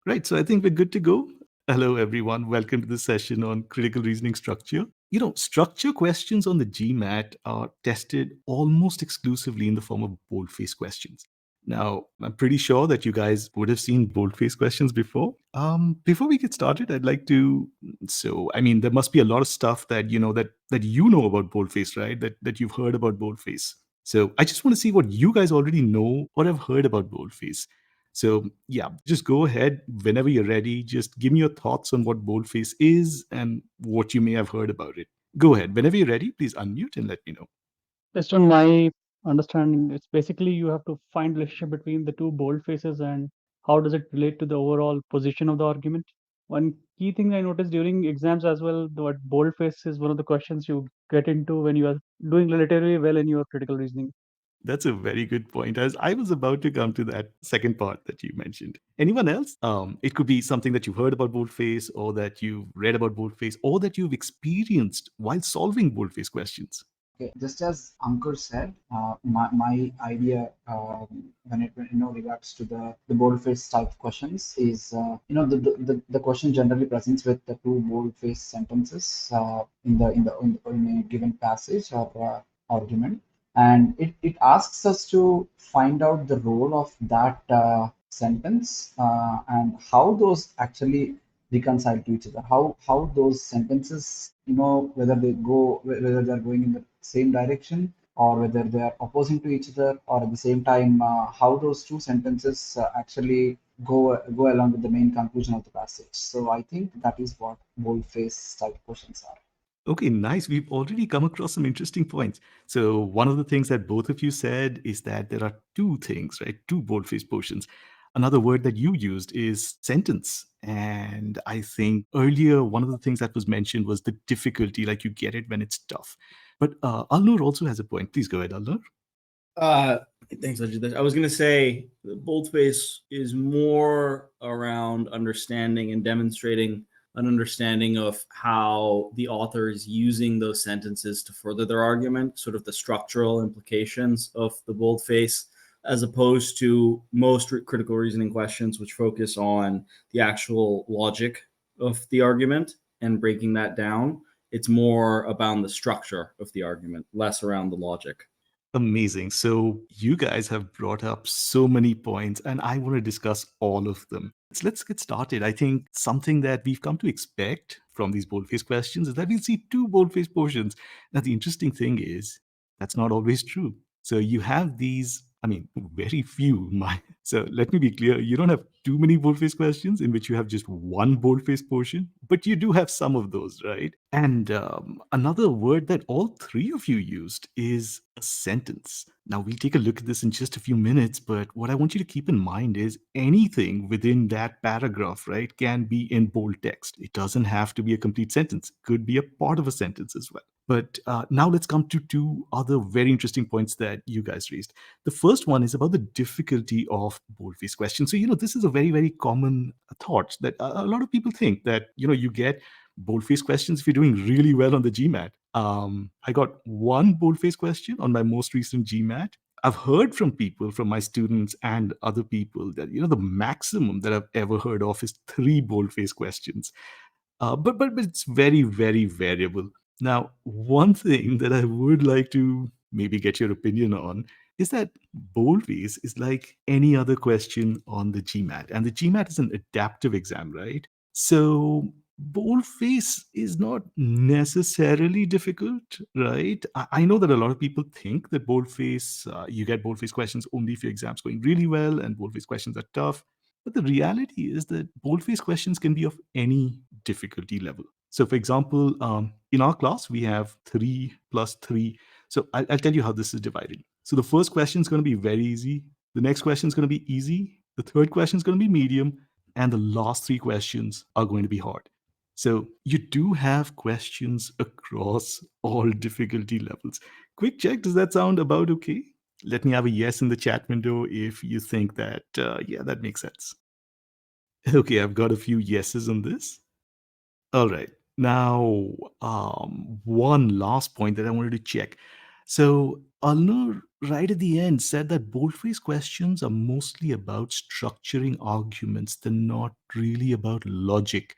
Right, so I think we're good to go. Hello, everyone. Welcome to the session on critical reasoning structure. Structure questions on the GMAT are tested almost exclusively in the form of boldface questions. Now, I'm pretty sure that you guys would have seen boldface questions before. Before we get started, I'd like to. So, I mean, there must be a lot of stuff that you know about boldface, right? That you've heard about boldface. So, I just want to see what you guys already know or have heard about boldface. So, yeah, just go ahead whenever you're ready. Just give me your thoughts on what boldface is and what you may have heard about it. Go ahead. Whenever you're ready, please unmute and let me know. Based on my understanding, it's basically you have to find relationship between the two bold faces and how does it relate to the overall position of the argument. One key thing I noticed during exams as well, what bold face is one of the questions you get into when you are doing relatively well in your critical reasoning. That's a very good point. As I was about to come to that second part that you mentioned. Anyone else? It could be something that you've heard about boldface, or that you've read about boldface, or that you've experienced while solving boldface questions. Okay, just as Ankur said, my idea when it regards to the boldface type questions is the question generally presents with the two boldface sentences in a given passage or argument, and it asks us to find out the role of that sentence and how those actually reconcile to each other, how those sentences, whether they're going in the same direction or whether they are opposing to each other, or at the same time how those two sentences actually go along with the main conclusion of the passage. So I think that is what boldface type questions are. Okay, nice. We've already come across some interesting points. So, one of the things that both of you said is that there are two things, right? Two boldface portions. Another word that you used is sentence. And I think earlier, one of the things that was mentioned was the difficulty, like you get it when it's tough. But Alnur also has a point. Please go ahead, Alnur. Uh, Thanks, Ajitesh. I was going to say the boldface is more around understanding and demonstrating an understanding of how the author is using those sentences to further their argument, sort of the structural implications of the boldface, as opposed to most critical reasoning questions, which focus on the actual logic of the argument and breaking that down. It's more about the structure of the argument, less around the logic. Amazing. So, you guys have brought up so many points, and I want to discuss all of them. So let's get started. I think something that we've come to expect from these boldface questions is that we'll see two boldface portions. Now, the interesting thing is that's not always true. So, you have these, I mean, very few. So, let me be clear, you don't have too many boldface questions in which you have just one boldface portion, but you do have some of those, right? And another word that all three of you used is a sentence. Now, we'll take a look at this in just a few minutes, but what I want you to keep in mind is anything within that paragraph, right, can be in bold text. It doesn't have to be a complete sentence, it could be a part of a sentence as well. But now let's come to two other very interesting points that you guys raised. The first one is about the difficulty of boldface questions. So, this is a very, very common thought that a lot of people think that, you get boldface questions if you're doing really well on the GMAT. I got one boldface question on my most recent GMAT. I've heard from people, from my students and other people, that the maximum that I've ever heard of is three boldface questions. But it's very, very variable. Now, one thing that I would like to maybe get your opinion on is that boldface is like any other question on the GMAT, and the GMAT is an adaptive exam, right? So boldface is not necessarily difficult, right? I know that a lot of people think that boldface, you get boldface questions only if your exam's going really well, and boldface questions are tough. But the reality is that boldface questions can be of any difficulty level. So, for example, in our class, we have 3 plus 3. So, I'll tell you how this is divided. So, the first question is going to be very easy. The next question is going to be easy. The third question is going to be medium. And the last three questions are going to be hard. So, you do have questions across all difficulty levels. Quick check, does that sound about okay? Let me have a yes in the chat window if you think that, yeah, that makes sense. Okay, I've got a few yeses on this. All right. Now, one last point that I wanted to check. So Alnur, right at the end, said that boldface questions are mostly about structuring arguments. They're not really about logic.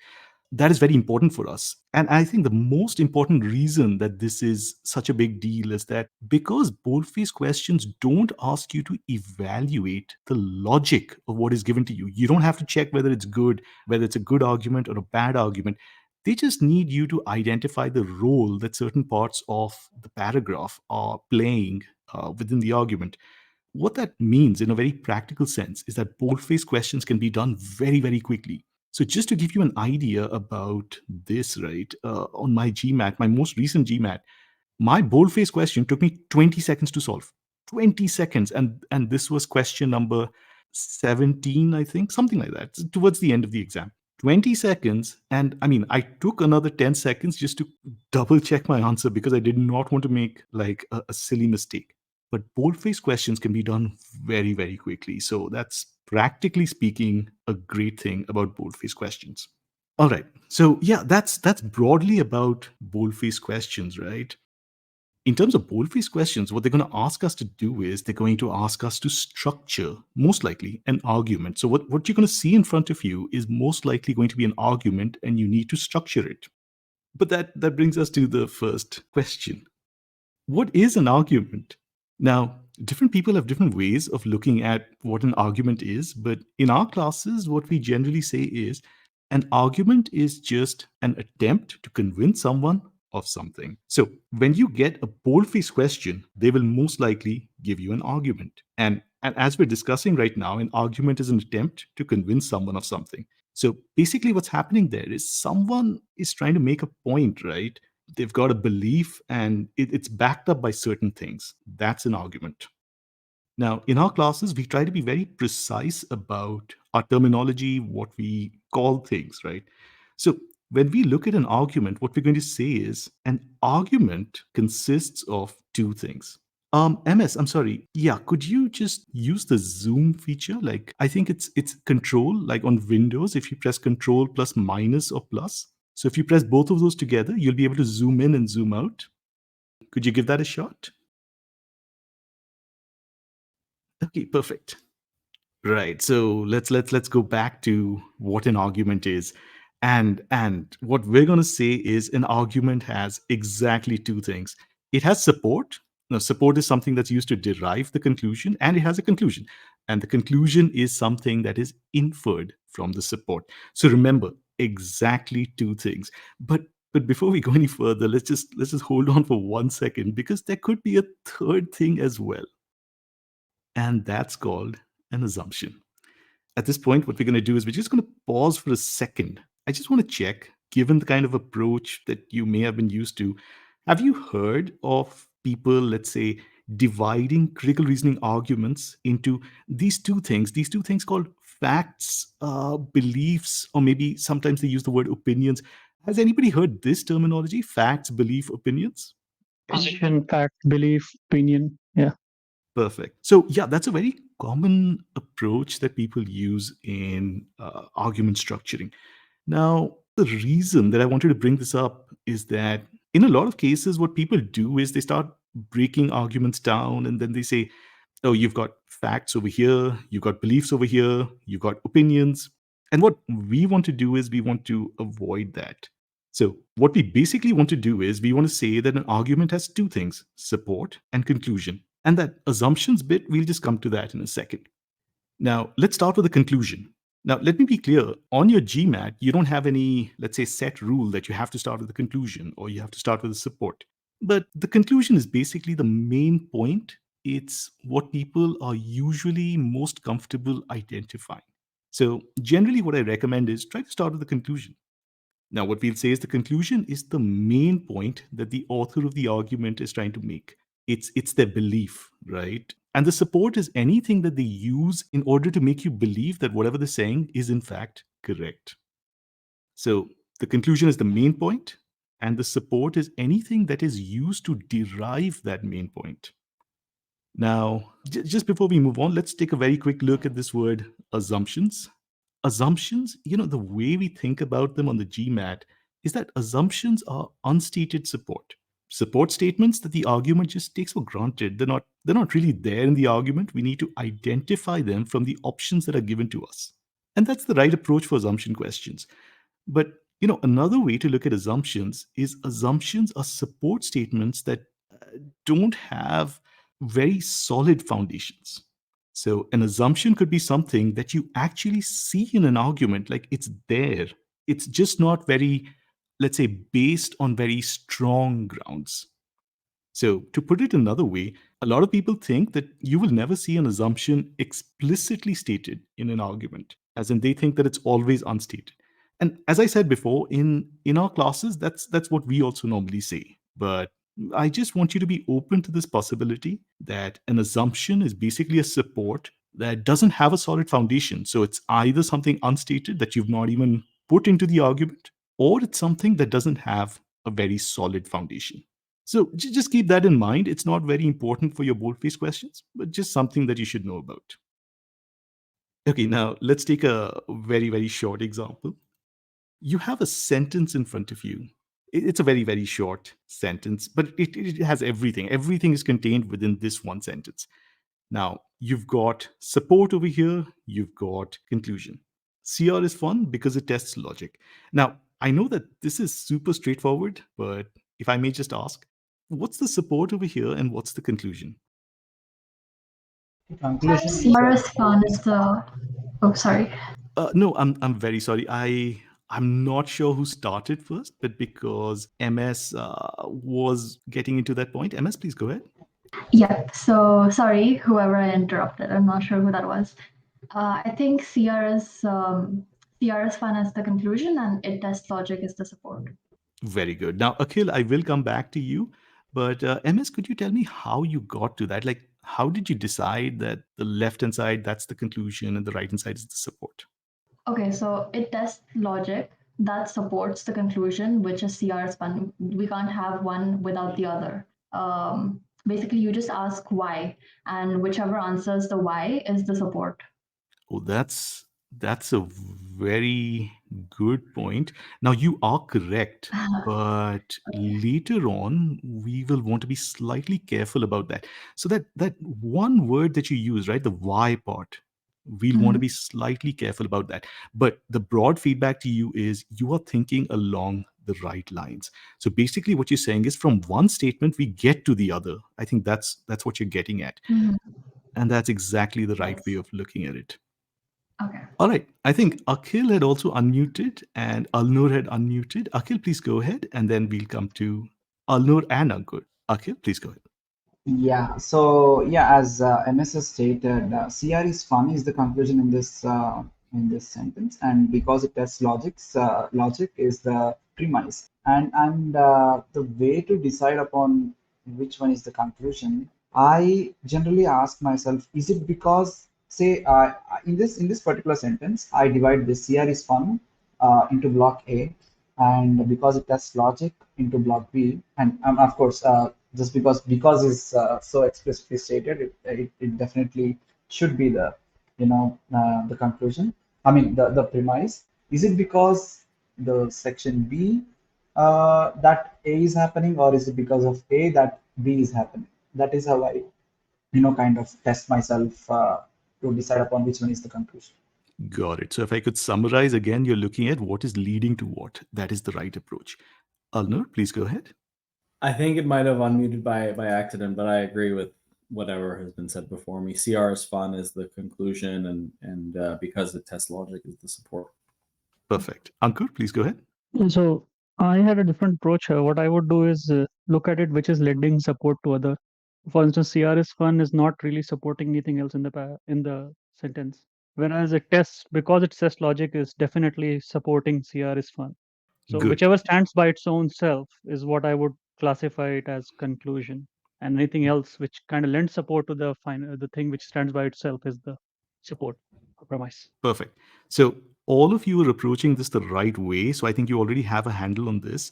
That is very important for us. And I think the most important reason that this is such a big deal is that because boldface questions don't ask you to evaluate the logic of what is given to you, you don't have to check whether it's good, whether it's a good argument or a bad argument. They just need you to identify the role that certain parts of the paragraph are playing within the argument. What that means in a very practical sense is that boldface questions can be done very, very quickly. So just to give you an idea about this, right, on my GMAT, my most recent GMAT, my boldface question took me 20 seconds to solve. 20 seconds. And this was question number 17, I think, something like that, towards the end of the exam. 20 seconds. And I mean, I took another 10 seconds just to double check my answer because I did not want to make like a silly mistake. But boldface questions can be done very, very quickly. So that's practically speaking a great thing about boldface questions. All right. So yeah, that's broadly about boldface questions, right? In terms of boldface questions, what they're going to ask us to do is they're going to ask us to structure, most likely, an argument. So what you're going to see in front of you is most likely going to be an argument, and you need to structure it. But that brings us to the first question. What is an argument? Now, different people have different ways of looking at what an argument is, but in our classes, what we generally say is an argument is just an attempt to convince someone of something. So when you get a boldface question, they will most likely give you an argument. And as we're discussing right now, an argument is an attempt to convince someone of something. So basically, what's happening there is someone is trying to make a point, right? They've got a belief and it's backed up by certain things. That's an argument. Now, in our classes, we try to be very precise about our terminology, what we call things, right? So when we look at an argument, what we're going to say is an argument consists of two things. MS, I'm sorry. Yeah, could you just use the zoom feature? Like, I think it's control, like on Windows, if you press control plus minus or plus. So if you press both of those together, you'll be able to zoom in and zoom out. Could you give that a shot? Okay, perfect. Right. So let's go back to what an argument is. And what we're going to say is an argument has exactly two things. It has support. Now, support is something that's used to derive the conclusion, and it has a conclusion. And the conclusion is something that is inferred from the support. So remember, exactly two things. But before we go any further, let's just hold on for 1 second because there could be a third thing as well. And that's called an assumption. At this point, what we're going to do is we're just going to pause for a second. I just want to check, given the kind of approach that you may have been used to, have you heard of people, let's say, dividing critical reasoning arguments into these two things called facts, beliefs, or maybe sometimes they use the word opinions. Has anybody heard this terminology, facts, belief, opinions? Position, fact, belief, opinion. Yeah. Perfect. So, yeah, that's a very common approach that people use in argument structuring. Now, the reason that I wanted to bring this up is that in a lot of cases, what people do is they start breaking arguments down and then they say, oh, you've got facts over here, you've got beliefs over here, you've got opinions. And what we want to do is we want to avoid that. So, what we basically want to do is we want to say that an argument has two things, support and conclusion. And that assumptions bit, we'll just come to that in a second. Now, let's start with the conclusion. Now, let me be clear. On your GMAT, you don't have any, let's say, set rule that you have to start with the conclusion or you have to start with the support. But the conclusion is basically the main point. It's what people are usually most comfortable identifying. So, generally, what I recommend is try to start with the conclusion. Now, what we'll say is the conclusion is the main point that the author of the argument is trying to make. It's their belief, right? And the support is anything that they use in order to make you believe that whatever they're saying is in fact correct. So the conclusion is the main point, and the support is anything that is used to derive that main point. Now, just before we move on, let's take a very quick look at this word assumptions. Assumptions, the way we think about them on the GMAT is that assumptions are unstated support. support statements that the argument just takes for granted. They're not really there in the argument. We need to identify them from the options that are given to us. And that's the right approach for assumption questions. But another way to look at assumptions is assumptions are support statements that don't have very solid foundations. So an assumption could be something that you actually see in an argument, like it's there. It's just not very, let's say, based on very strong grounds. So, to put it another way, a lot of people think that you will never see an assumption explicitly stated in an argument, as in they think that it's always unstated. And as I said before, in our classes, that's what we also normally say. But I just want you to be open to this possibility that an assumption is basically a support that doesn't have a solid foundation. So it's either something unstated that you've not even put into the argument, or it's something that doesn't have a very solid foundation. So just keep that in mind. It's not very important for your boldface questions, but just something that you should know about. Okay, now let's take a very, very short example. You have a sentence in front of you. It's a very, very short sentence, but it has everything. Everything is contained within this one sentence. Now, you've got support over here, you've got conclusion. CR is fun because it tests logic. Now, I know that this is super straightforward, but if I may just ask, what's the support over here and what's the conclusion? The conclusion is CRS fun is the. Oh, sorry. No, I'm very sorry. I'm not sure who started first, but because MS was getting into that point, MS, please go ahead. Yep. So sorry, whoever I interrupted. I'm not sure who that was. I think CRS fun is the conclusion, and it tests logic is the support. Very good. Now, Akhil, I will come back to you, but MS, could you tell me how you got to that? Like, how did you decide that the left-hand side, that's the conclusion, and the right-hand side is the support? Okay, so it tests logic that supports the conclusion, which is CRS fun. We can't have one without the other. Basically, you just ask why, and whichever answers the why is the support. Oh, that's a very good point. Now, you are correct, but later on, we will want to be slightly careful about that. So that one word that you use, right, the why part, we'll want to be slightly careful about that. But the broad feedback to you is you are thinking along the right lines. So basically, what you're saying is from one statement we get to the other. I think that's what you're getting at, and that's exactly the right way of looking at it. Okay. All right. I think Akhil had also unmuted and Alnur had unmuted. Akhil, please go ahead, and then we'll come to Alnur and Ankur. Akhil, please go ahead. Yeah, so yeah, as MS has stated, CR is fun is the conclusion in this sentence, and because it tests logic is the premise, and the way to decide upon which one is the conclusion, I generally ask myself, is it because say in this particular sentence, I divide this CR is fun into block A, and because it tests logic into block B, and of course just because is so explicitly stated, it definitely should be the conclusion. I mean the premise. Is it because the section B that A is happening, or is it because of A that B is happening? That is how I kind of test myself to decide upon which one is the conclusion. Got it. So if I could summarize again, you're looking at what is leading to what. That is the right approach. Alnur, please go ahead. I think it might have unmuted by accident, but I agree with whatever has been said before me. CR is fun is the conclusion, and because it tests logic is the support. Perfect. Ankur, please go ahead. So I had a different approach. What I would do is look at it which is lending support to other. For instance, CRS fun is not really supporting anything else in the sentence, whereas it tests because it tests logic is definitely supporting CRS fun. So Good. whichever stands by its own self is what I would classify it as conclusion, and anything else which kind of lends support to the thing which stands by itself is the support compromise. Perfect. So all of you are approaching this the right way. So I think you already have a handle on this.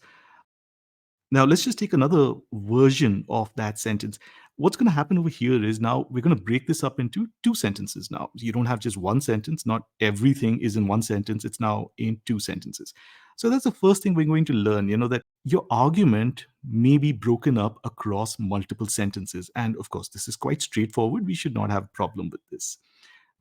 Now let's just take another version of that sentence. What's going to happen over here is now we're going to break this up into two sentences now. You don't have just one sentence. Not everything is in one sentence. It's now in two sentences. So that's the first thing we're going to learn, that your argument may be broken up across multiple sentences. And of course, this is quite straightforward. We should not have a problem with this.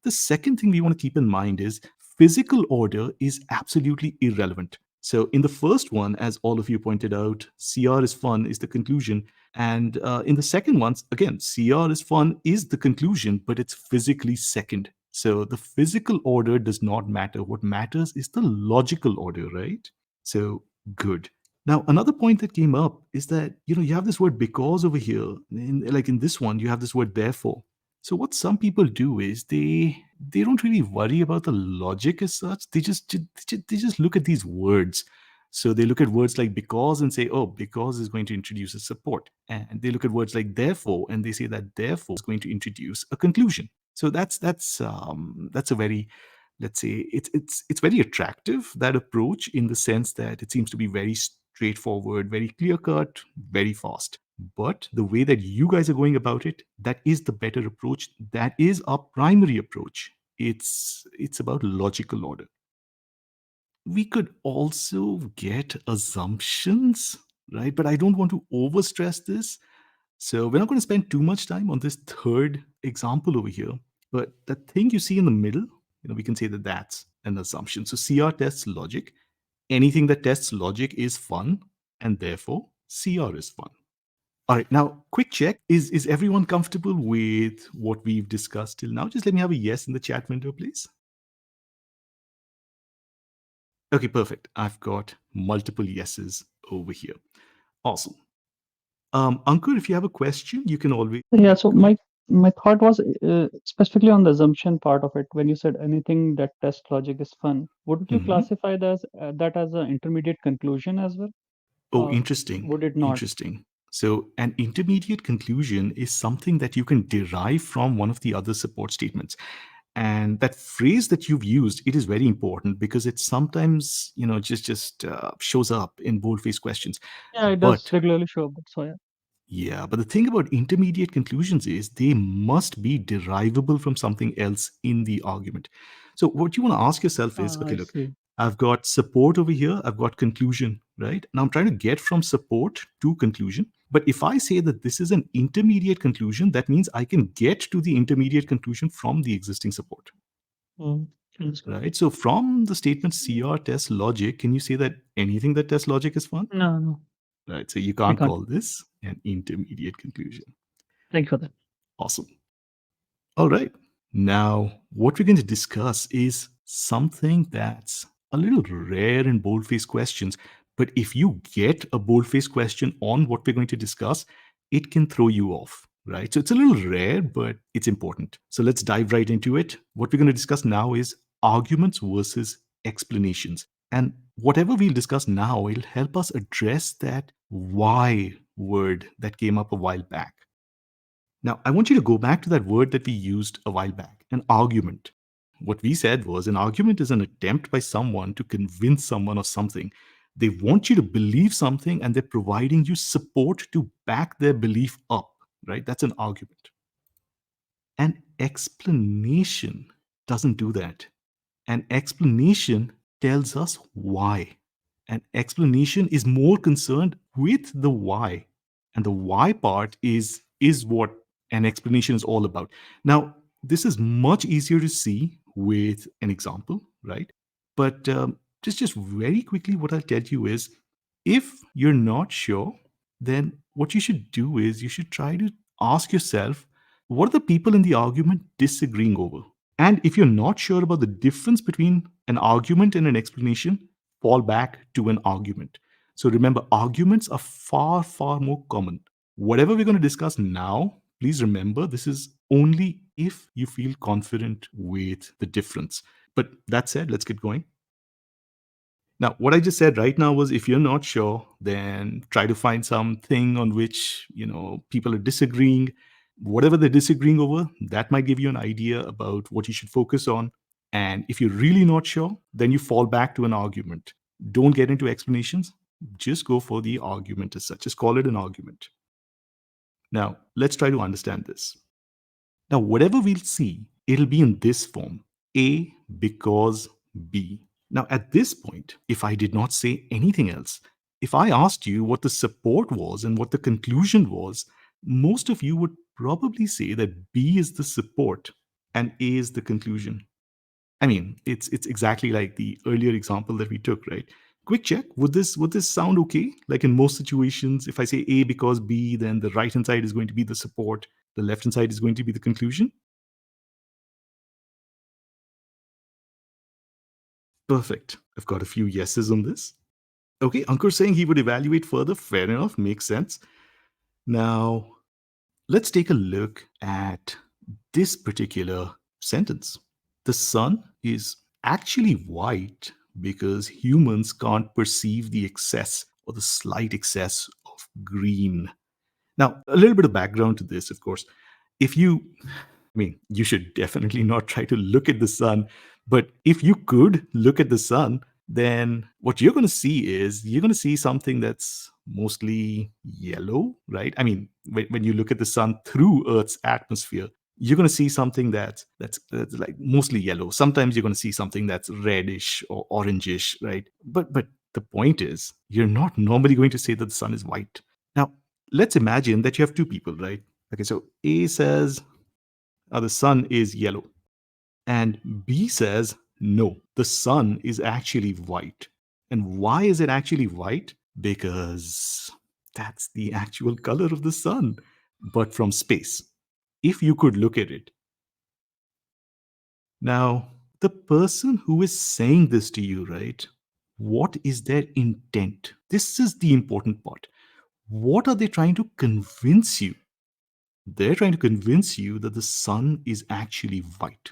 The second thing we want to keep in mind is physical order is absolutely irrelevant. So, in the first one, as all of you pointed out, CR is fun is the conclusion. And in the second one, again, CR is fun is the conclusion, but it's physically second. So, the physical order does not matter. What matters is the logical order, right? So, good. Now, another point that came up is that, you have this word because over here. Like in this one, you have this word therefore. So what some people do is they don't really worry about the logic as such. They just look at these words. So they look at words like because and say, oh, because is going to introduce a support. And they look at words like therefore and they say that therefore is going to introduce a conclusion. So that's a very, let's say, it's very attractive, that approach, in the sense that it seems to be very straightforward, very clear cut, very fast. But the way that you guys are going about it, that is the better approach. That is our primary approach. It's about logical order. We could also get assumptions, right? But I don't want to overstress this. So we're not going to spend too much time on this third example over here. But the thing you see in the middle, we can say that that's an assumption. So CR tests logic. Anything that tests logic is fun, and therefore CR is fun. All right, now quick check. Is everyone comfortable with what we've discussed till now? Just let me have a yes in the chat window, please. Okay, perfect. I've got multiple yeses over here. Awesome. Ankur, if you have a question, you can always. Yeah, so my thought was specifically on the assumption part of it. When you said anything that tests logic is fun, wouldn't you Mhm. classify that as an intermediate conclusion as well? Oh, Or interesting. would it not? Interesting. So, an intermediate conclusion is something that you can derive from one of the other support statements. And that phrase that you've used, it is very important because it sometimes, just shows up in boldface questions. Yeah, it does But regularly show up. So yeah. yeah, but the thing about intermediate conclusions is they must be derivable from something else in the argument. So what you want to ask yourself is, okay, I look, see. I've got support over here, I've got conclusion, right? Now I'm trying to get from support to conclusion. But if I say that this is an intermediate conclusion, that means I can get to the intermediate conclusion from the existing support, Understood. right? So from the statement CR tests logic, can you say that anything that tests logic is fun? No, Right. So you I can't can't. call this an intermediate conclusion. Thank you for that. Awesome. All right. Now, what we're going to discuss is something that's a little rare in boldface questions. But if you get a boldface question on what we're going to discuss, it can throw you off, right? So it's a little rare, but it's important. So let's dive right into it. What we're going to discuss now is arguments versus explanations. And whatever we'll discuss now, it'll help us address that why word that came up a while back. Now, I want you to go back to that word that we used a while back, an argument. What we said was an argument is an attempt by someone to convince someone of something. They want you to believe something and they're providing you support to back their belief up, right? That's an argument. An explanation doesn't do that. An explanation tells us why. An explanation is more concerned with the why. And the why part is what an explanation is all about. Now, this is much easier to see with an example, right? But just very quickly, what I'll tell you is if you're not sure, then what you should do is you should try to ask yourself, what are the people in the argument disagreeing over? And if you're not sure about the difference between an argument and an explanation, fall back to an argument. So remember, arguments are far, far more common. Whatever we're going to discuss now, please remember this is only if you feel confident with the difference. But that said, let's get going. Now, what I just said right now was if you're not sure, then try to find something on which, people are disagreeing. Whatever they're disagreeing over, that might give you an idea about what you should focus on. And if you're really not sure, then you fall back to an argument. Don't get into explanations. Just go for the argument as such. Just call it an argument. Now, let's try to understand this. Now, whatever we'll see, it'll be in this form: A because B. Now, at this point, if I did not say anything else, if I asked you what the support was and what the conclusion was, most of you would probably say that B is the support and A is the conclusion. I mean, it's exactly like the earlier example that we took, right? Quick check. Would this sound okay? Like in most situations, if I say A because B, then the right hand side is going to be the support, the left hand side is going to be the conclusion. Perfect. I've got a few yeses on this. Okay, Ankur saying he would evaluate further. Fair enough, makes sense. Now, let's take a look at this particular sentence. The sun is actually white because humans can't perceive the excess or the slight excess of green. Now, a little bit of background to this, of course. You should definitely not try to look at the sun, but if you could look at the sun, then what you're going to see is you're going to see something that's mostly yellow, right? I mean, when you look at the sun through Earth's atmosphere, you're going to see something that's like mostly yellow. Sometimes you're going to see something that's reddish or orangish, right? But the point is, you're not normally going to say that the sun is white. Now, let's imagine that you have two people, right? Okay, so A says, the sun is yellow. And B says, no, the sun is actually white. And why is it actually white? Because that's the actual color of the sun, but from space, if you could look at it. Now, the person who is saying this to you, right? What is their intent? This is the important part. What are they trying to convince you? They're trying to convince you that the sun is actually white.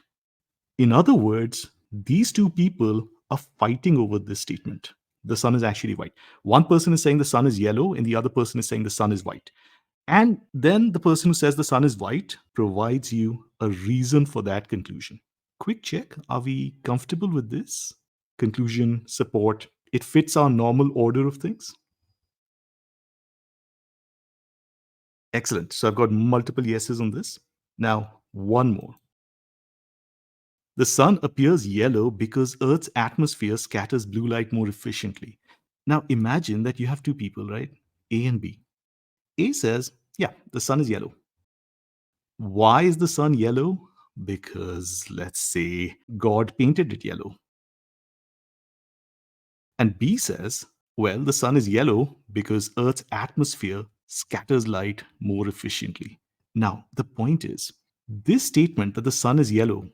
In other words, these two people are fighting over this statement. The sun is actually white. One person is saying the sun is yellow, and the other person is saying the sun is white. And then the person who says the sun is white provides you a reason for that conclusion. Quick check. Are we comfortable with this? Conclusion, support. It fits our normal order of things. Excellent. So I've got multiple yeses on this. Now, one more. The sun appears yellow because Earth's atmosphere scatters blue light more efficiently. Now imagine that you have two people, right? A and B. A says, yeah, the sun is yellow. Why is the sun yellow? Because, let's say, God painted it yellow. And B says, well, the sun is yellow because Earth's atmosphere scatters light more efficiently. Now, the point is, this statement that the sun is yellow,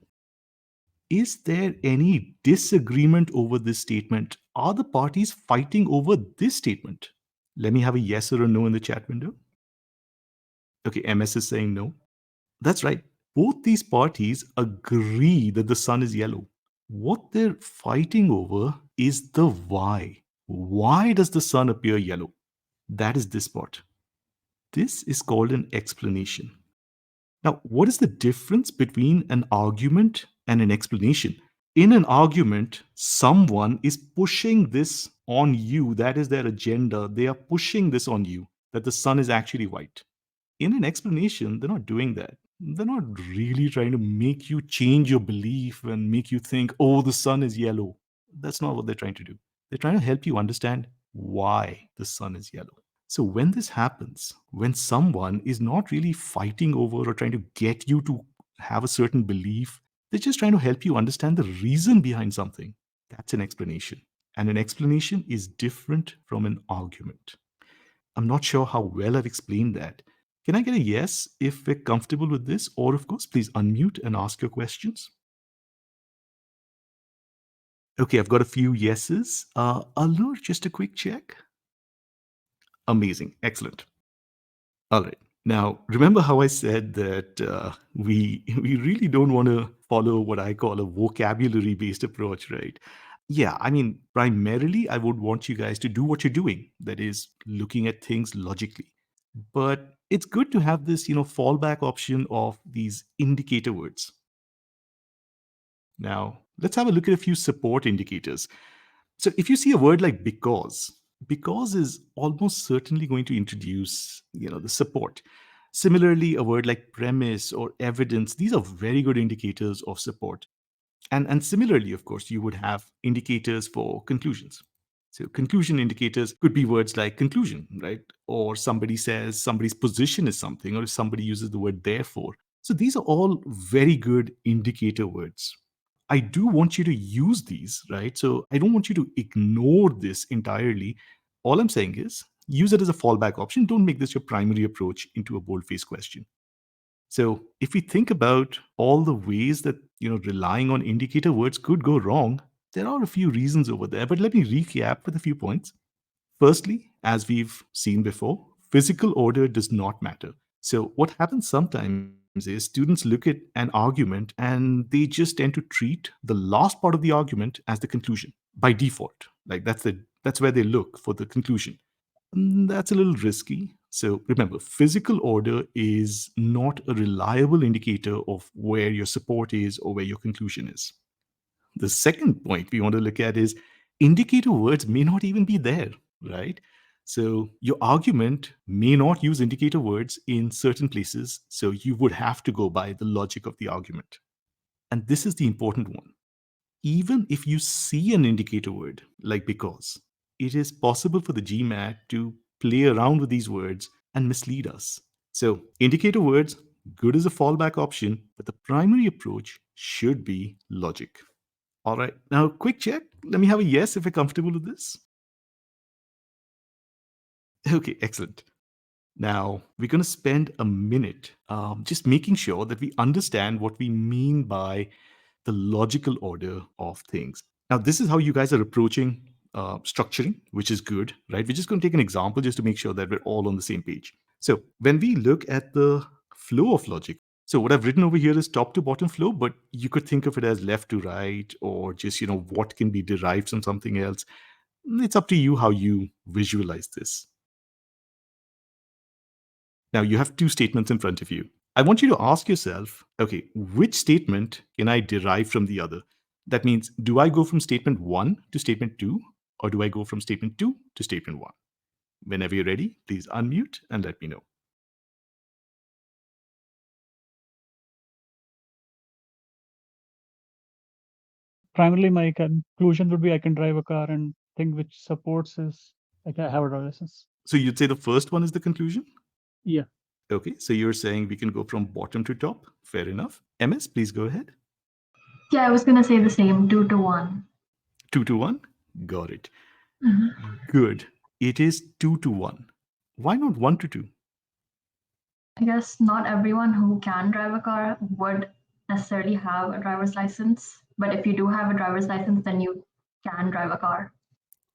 is there any disagreement over this statement? Are the parties fighting over this statement? Let me have a yes or a no in the chat window. Okay, MS is saying no. That's right. Both these parties agree that the sun is yellow. What they're fighting over is the why. Why does the sun appear yellow? That is this part. This is called an explanation. Now, what is the difference between an argument and an explanation? In an argument, someone is pushing this on you. That is their agenda. They are pushing this on you that the sun is actually white. In an explanation, they're not doing that. They're not really trying to make you change your belief and make you think, oh, the sun is yellow. That's not what they're trying to do. They're trying to help you understand why the sun is yellow. So when this happens, when someone is not really fighting over or trying to get you to have a certain belief, they're just trying to help you understand the reason behind something. That's an explanation. And an explanation is different from an argument. I'm not sure how well I've explained that. Can I get a yes if we're comfortable with this? Or, of course, please unmute and ask your questions. Okay, I've got a few yeses. Allure, just a quick check. Amazing. Excellent. All right. Now, remember how I said that we really don't want to follow what I call a vocabulary-based approach, right? Yeah, I mean, primarily, I would want you guys to do what you're doing, that is, looking at things logically. But it's good to have this, fallback option of these indicator words. Now, let's have a look at a few support indicators. So if you see a word like because is almost certainly going to introduce, the support. Similarly, a word like premise or evidence, these are very good indicators of support. And similarly, of course, you would have indicators for conclusions. So conclusion indicators could be words like conclusion, right? Or somebody says somebody's position is something, or if somebody uses the word therefore. So these are all very good indicator words. I do want you to use these, right? So I don't want you to ignore this entirely. All I'm saying is use it as a fallback option. Don't make this your primary approach into a boldface question. So if we think about all the ways that relying on indicator words could go wrong, there are a few reasons over there. But let me recap with a few points. Firstly, as we've seen before, physical order does not matter. So what happens sometimes is students look at an argument and they just tend to treat the last part of the argument as the conclusion by default. Like that's where they look for the conclusion. That's a little risky. So remember, physical order is not a reliable indicator of where your support is or where your conclusion is. The second point we want to look at is indicator words may not even be there, right? So your argument may not use indicator words in certain places, so you would have to go by the logic of the argument. And this is the important one. Even if you see an indicator word like because, it is possible for the GMAT to play around with these words and mislead us. So, indicator words, good as a fallback option, but the primary approach should be logic. All right, now quick check. Let me have a yes if you're comfortable with this. Okay, excellent. Now, we're going to spend a minute just making sure that we understand what we mean by the logical order of things. Now, this is how you guys are approaching structuring, which is good, right? We're just going to take an example just to make sure that we're all on the same page. So when we look at the flow of logic, so what I've written over here is top to bottom flow, but you could think of it as left to right or just, what can be derived from something else. It's up to you how you visualize this. Now you have two statements in front of you. I want you to ask yourself, okay, which statement can I derive from the other? That means, do I go from statement 1 to statement 2, or do I go from statement 2 to statement 1? Whenever you're ready, please unmute and let me know. Primarily, my conclusion would be I can drive a car, and thing which supports is I can have a driver's license. So you'd say the first one is the conclusion? Yeah. Okay, so you're saying we can go from bottom to top. Fair enough. MS, please go ahead. Yeah, I was gonna say the same, 2 to 1. 2 to 1? Got it. Mm-hmm. Good. It is 2 to 1. Why not 1 to 2? I guess not everyone who can drive a car would necessarily have a driver's license, but if you do have a driver's license, then you can drive a car.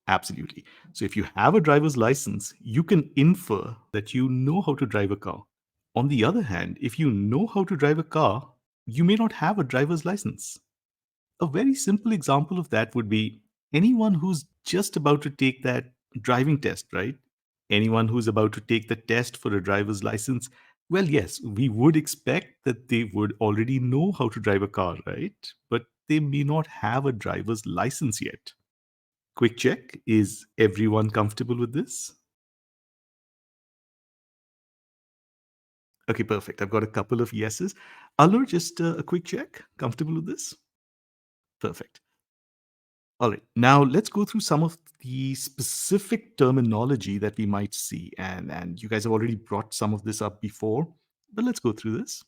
Absolutely. So if you have a driver's license, you can infer that you know how to drive a car. On the other hand, if you know how to drive a car, you may not have a driver's license. A very simple example of that would be anyone who's just about to take that driving test, right? Anyone who's about to take the test for a driver's license, well, yes, we would expect that they would already know how to drive a car, right? But they may not have a driver's license yet. Quick check, is everyone comfortable with this? Okay, perfect. I've got a couple of yeses. Alur, just a quick check. Comfortable with this? Perfect. All right, now let's go through some of the specific terminology that we might see. And you guys have already brought some of this up before, but let's go through this.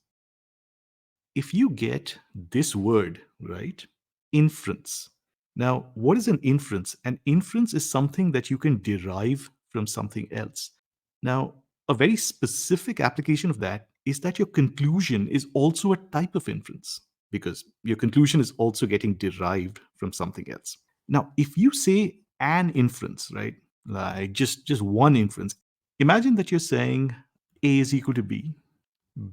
If you get this word, right, inference. Now, what is an inference? An inference is something that you can derive from something else. Now, a very specific application of that is that your conclusion is also a type of inference because your conclusion is also getting derived from something else. Now, if you say an inference, right, like just one inference, imagine that you're saying A is equal to B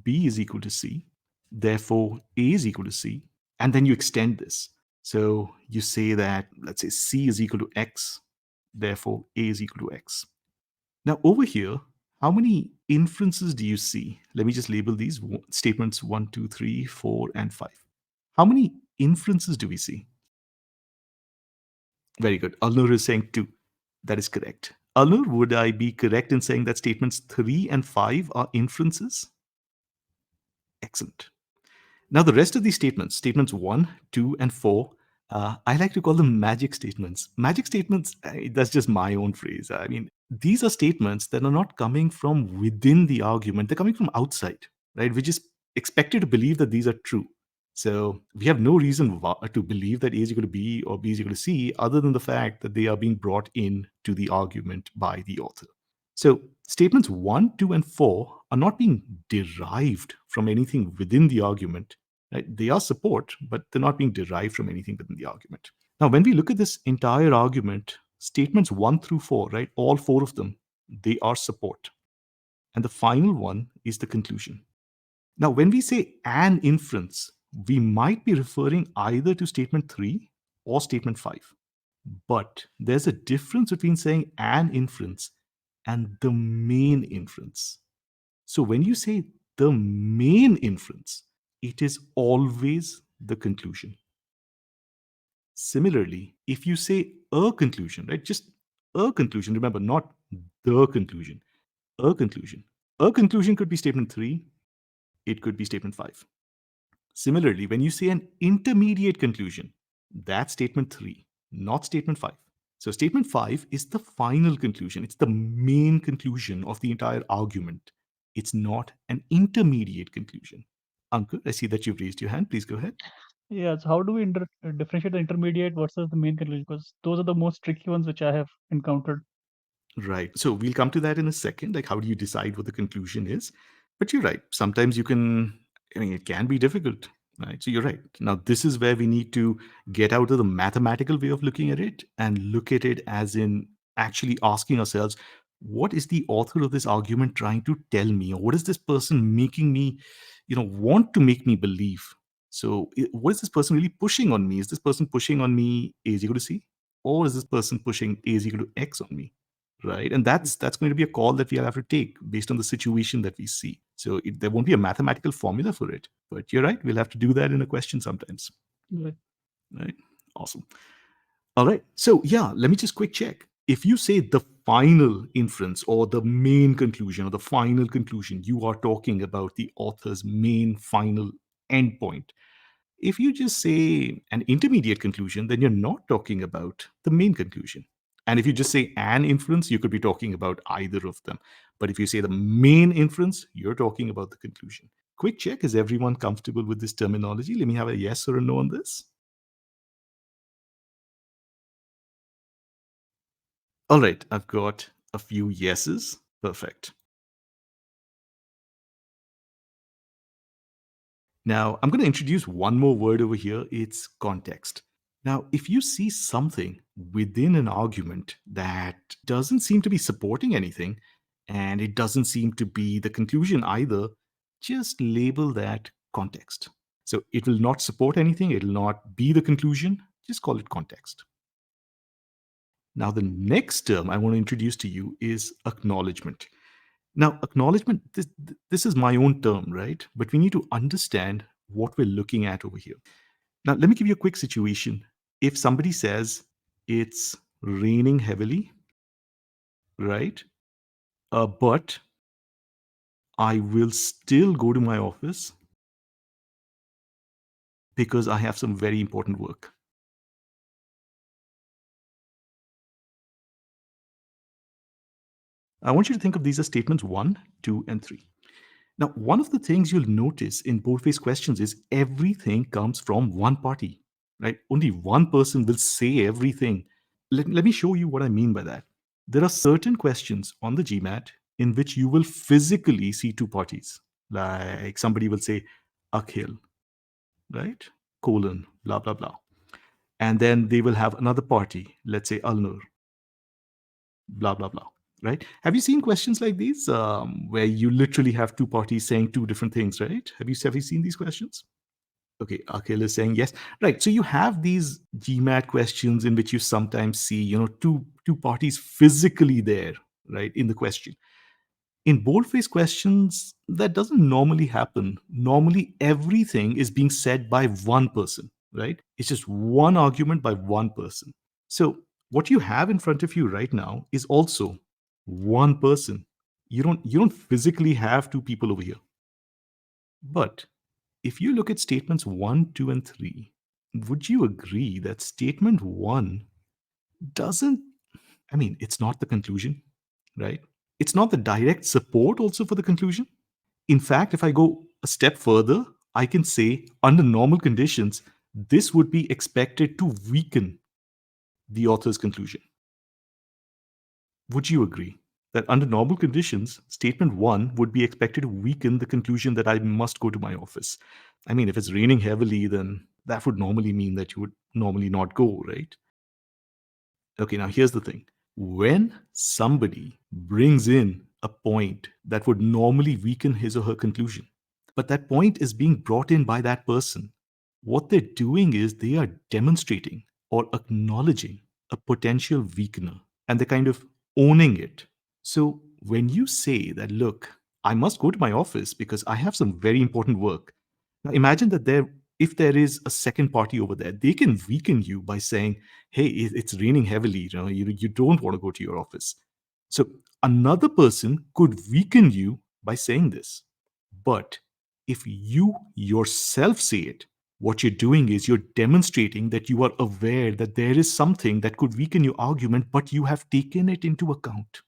is equal to C, therefore A is equal to C, and then you extend this. So you say that, let's say C is equal to X, therefore A is equal to X. Now over here, how many inferences do you see? Let me just label these statements 1, 2, 3, 4, and 5. How many inferences do we see? Very good. Alnur is saying 2. That is correct. Alnur, would I be correct in saying that statements 3 and 5 are inferences? Excellent. Now, the rest of these statements, statements 1, 2, and 4, I like to call them magic statements. Magic statements, that's just my own phrase. I mean, these are statements that are not coming from within the argument, they're coming from outside, right? We're just expected to believe that these are true. So we have no reason to believe that A is equal to B or B is equal to C other than the fact that they are being brought in to the argument by the author. So statements 1, 2, and 4 are not being derived from anything within the argument. Right? They are support, but they're not being derived from anything within the argument. Now, when we look at this entire argument, statements 1 through 4, right, all 4 of them, they are support. And the final one is the conclusion. Now, when we say an inference, we might be referring either to statement 3 or statement 5. But there's a difference between saying an inference and the main inference. So when you say the main inference, it is always the conclusion. Similarly, if you say a conclusion, right, just a conclusion, remember, not the conclusion, a conclusion. A conclusion could be statement 3, it could be statement 5. Similarly, when you say an intermediate conclusion, that's statement 3, not statement 5. So statement 5 is the final conclusion. It's the main conclusion of the entire argument. It's not an intermediate conclusion. Ankur, I see that you've raised your hand. Please go ahead. Yeah, so how do we differentiate the intermediate versus the main conclusion? Because those are the most tricky ones which I have encountered. Right. So we'll come to that in a second. Like, how do you decide what the conclusion is? But you're right. Sometimes you can, I mean, it can be difficult. Right. So you're right. Now, this is where we need to get out of the mathematical way of looking at it and look at it as in actually asking ourselves, what is the author of this argument trying to tell me? Or what is this person making me, want to make me believe? So what is this person really pushing on me? Is this person pushing on me A is equal to C? Or is this person pushing A is equal to X on me? Right, and that's going to be a call that we'll have to take based on the situation that we see. So there won't be a mathematical formula for it, but you're right, we'll have to do that in a question sometimes. Right, awesome. All right, so yeah, let me just quick check. If you say the final inference or the main conclusion or the final conclusion, you are talking about the author's main final endpoint. If you just say an intermediate conclusion, then you're not talking about the main conclusion. And if you just say an inference, you could be talking about either of them. But if you say the main inference, you're talking about the conclusion. Quick check, is everyone comfortable with this terminology? Let me have a yes or a no on this. All right, I've got a few yeses. Perfect. Now, I'm going to introduce one more word over here. It's context. Now, if you see something within an argument that doesn't seem to be supporting anything, and it doesn't seem to be the conclusion either, just label that context. So it will not support anything, it will not be the conclusion, just call it context. Now, the next term I want to introduce to you is acknowledgement. Now, acknowledgement, this is my own term, right? But we need to understand what we're looking at over here. Now, let me give you a quick situation. If somebody says it's raining heavily, right? But I will still go to my office because I have some very important work. I want you to think of these as statements 1, 2, and 3. Now, one of the things you'll notice in boldface questions is everything comes from one party, right? Only one person will say everything. Let me show you what I mean by that. There are certain questions on the GMAT in which you will physically see two parties. Like somebody will say, Akhil, right? Colon, blah, blah, blah. And then they will have another party, let's say Alnur, blah, blah, blah. Right? Have you seen questions like these where you literally have two parties saying two different things, right? Have you seen these questions? Okay, Akhil is saying yes. Right. So you have these GMAT questions in which you sometimes see, two parties physically there, right, in the question. In boldface questions, that doesn't normally happen. Normally, everything is being said by one person, right? It's just one argument by one person. So what you have in front of you right now is also one person. You don't physically have two people over here. But if you look at statements 1, 2, and 3, would you agree that statement 1 doesn't, it's not the conclusion, right? It's not the direct support also for the conclusion. In fact, if I go a step further, I can say under normal conditions, this would be expected to weaken the author's conclusion. Would you agree that under normal conditions, statement 1 would be expected to weaken the conclusion that I must go to my office? If it's raining heavily, then that would normally mean that you would normally not go, right? Okay, now here's the thing. When somebody brings in a point that would normally weaken his or her conclusion, but that point is being brought in by that person, what they're doing is they are demonstrating or acknowledging a potential weakener, and they're kind of owning it. So when you say that, look, I must go to my office because I have some very important work. Now imagine that if there is a second party over there, they can weaken you by saying, hey, it's raining heavily, you don't want to go to your office. So another person could weaken you by saying this. But if you yourself say it, what you're doing is you're demonstrating that you are aware that there is something that could weaken your argument, but you have taken it into account.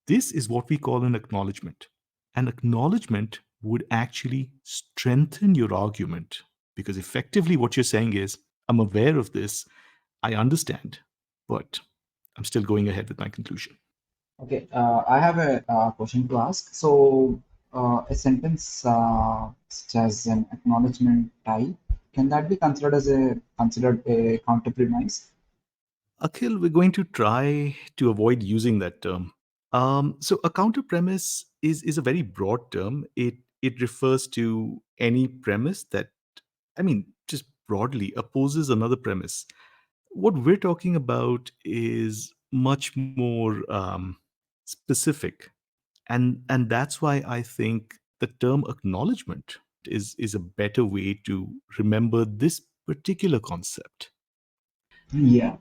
This is what we call an acknowledgement. An acknowledgement would actually strengthen your argument, because effectively what you're saying is, I'm aware of this, I understand, but I'm still going ahead with my conclusion. Okay, I have a question to ask. So, a sentence such as an acknowledgement type, can that be considered a counter premise? Akhil, we're going to try to avoid using that term. So a counter premise is a very broad term. It refers to any premise that, just broadly opposes another premise. What we're talking about is much more specific, and that's why I think the term acknowledgement is a better way to remember this particular concept. Yeah.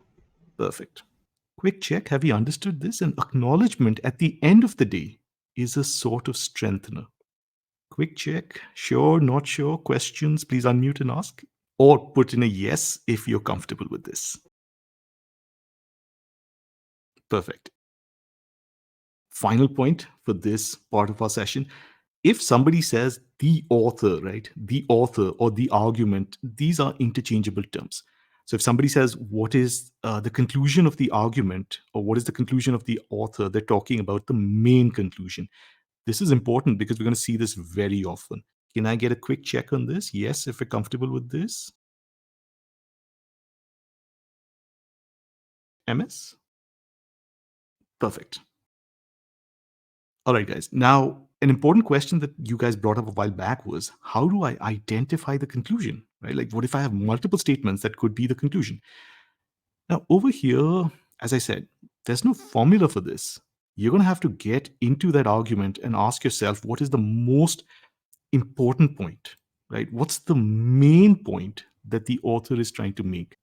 Perfect. Quick check, have you understood this? An acknowledgement at the end of the day is a sort of strengthener. Quick check, sure, not sure, questions, please unmute and ask. Or put in a yes if you're comfortable with this. Perfect. Final point for this part of our session. If somebody says the author, right? The author or the argument, these are interchangeable terms. So if somebody says, what is the conclusion of the argument, or what is the conclusion of the author, they're talking about the main conclusion. This is important because we're going to see this very often. Can I get a quick check on this? Yes, if you're comfortable with this. MS? Perfect. All right, guys. Now, an important question that you guys brought up a while back was, how do I identify the conclusion, right? Like, what if I have multiple statements that could be the conclusion? Now, over here, as I said, there's no formula for this. You're going to have to get into that argument and ask yourself, what is the most important point, right? What's the main point that the author is trying to make?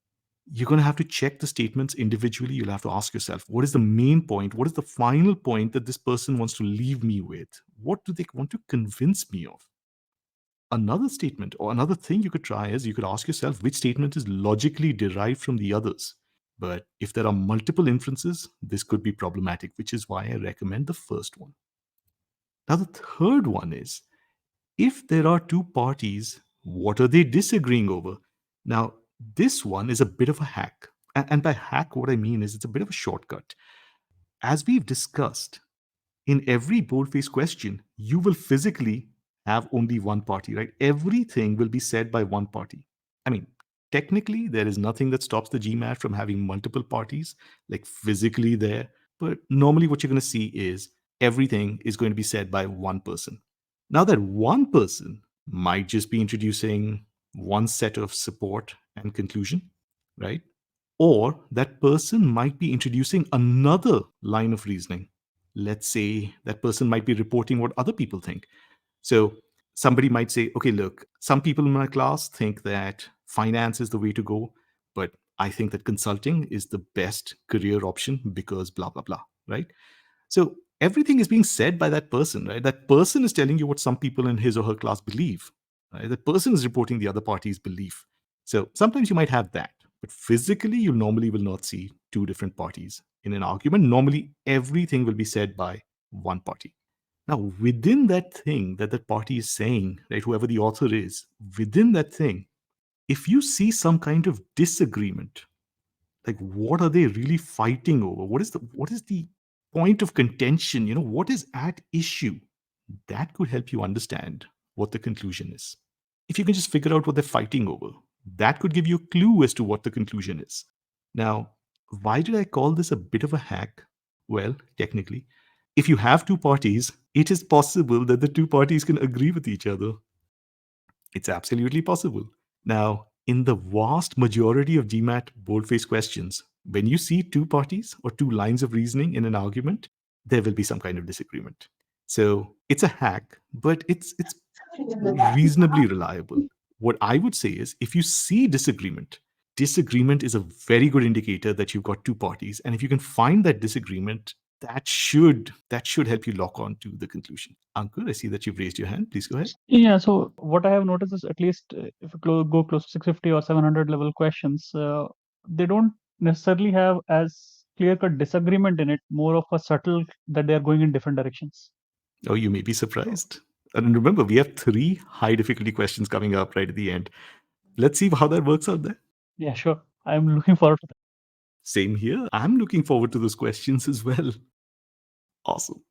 You're going to have to check the statements individually. You'll have to ask yourself, what is the main point? What is the final point that this person wants to leave me with? What do they want to convince me of? Another statement or another thing you could try is you could ask yourself which statement is logically derived from the others. But if there are multiple inferences, this could be problematic, which is why I recommend the first one. Now, the third one is, if there are two parties, what are they disagreeing over? Now, this one is a bit of a hack. And by hack, what I mean is it's a bit of a shortcut. As we've discussed, in every boldface question, you will physically have only one party, right? Everything will be said by one party. Technically, there is nothing that stops the GMAT from having multiple parties, like physically there. But normally, what you're going to see is everything is going to be said by one person. Now, that one person might just be introducing one set of support and conclusion, right? Or that person might be introducing another line of reasoning. Let's say that person might be reporting what other people think. So somebody might say, okay, look, some people in my class think that finance is the way to go, but I think that consulting is the best career option because blah, blah, blah, right? So everything is being said by that person, right? That person is telling you what some people in his or her class believe. Right? The person is reporting the other party's belief. So sometimes you might have that, but physically you normally will not see two different parties. In an argument, normally everything will be said by one party. Now, within that thing that that party is saying, right, whoever the author is, within that thing, if you see some kind of disagreement, like what are they really fighting over? What is the point of contention? What is at issue? That could help you understand what the conclusion is. If you can just figure out what they're fighting over, that could give you a clue as to what the conclusion is. Now, why did I call this a bit of a hack? Well, technically, if you have two parties, it is possible that the two parties can agree with each other. It's absolutely possible. Now, in the vast majority of GMAT boldface questions, when you see two parties or two lines of reasoning in an argument, there will be some kind of disagreement. So it's a hack, but it's reasonably reliable. What I would say is if you see disagreement is a very good indicator that you've got two parties. And if you can find that disagreement, that should help you lock on to the conclusion. Ankur, I see that you've raised your hand. Please go ahead. Yeah, so what I have noticed is at least if you go close to 650 or 700 level questions, they don't necessarily have as clear-cut disagreement in it, more of a subtle that they are going in different directions. Oh, you may be surprised. And remember, we have 3 high difficulty questions coming up right at the end. Let's see how that works out there. Yeah, sure. I'm looking forward to that. Same here. I'm looking forward to those questions as well. Awesome.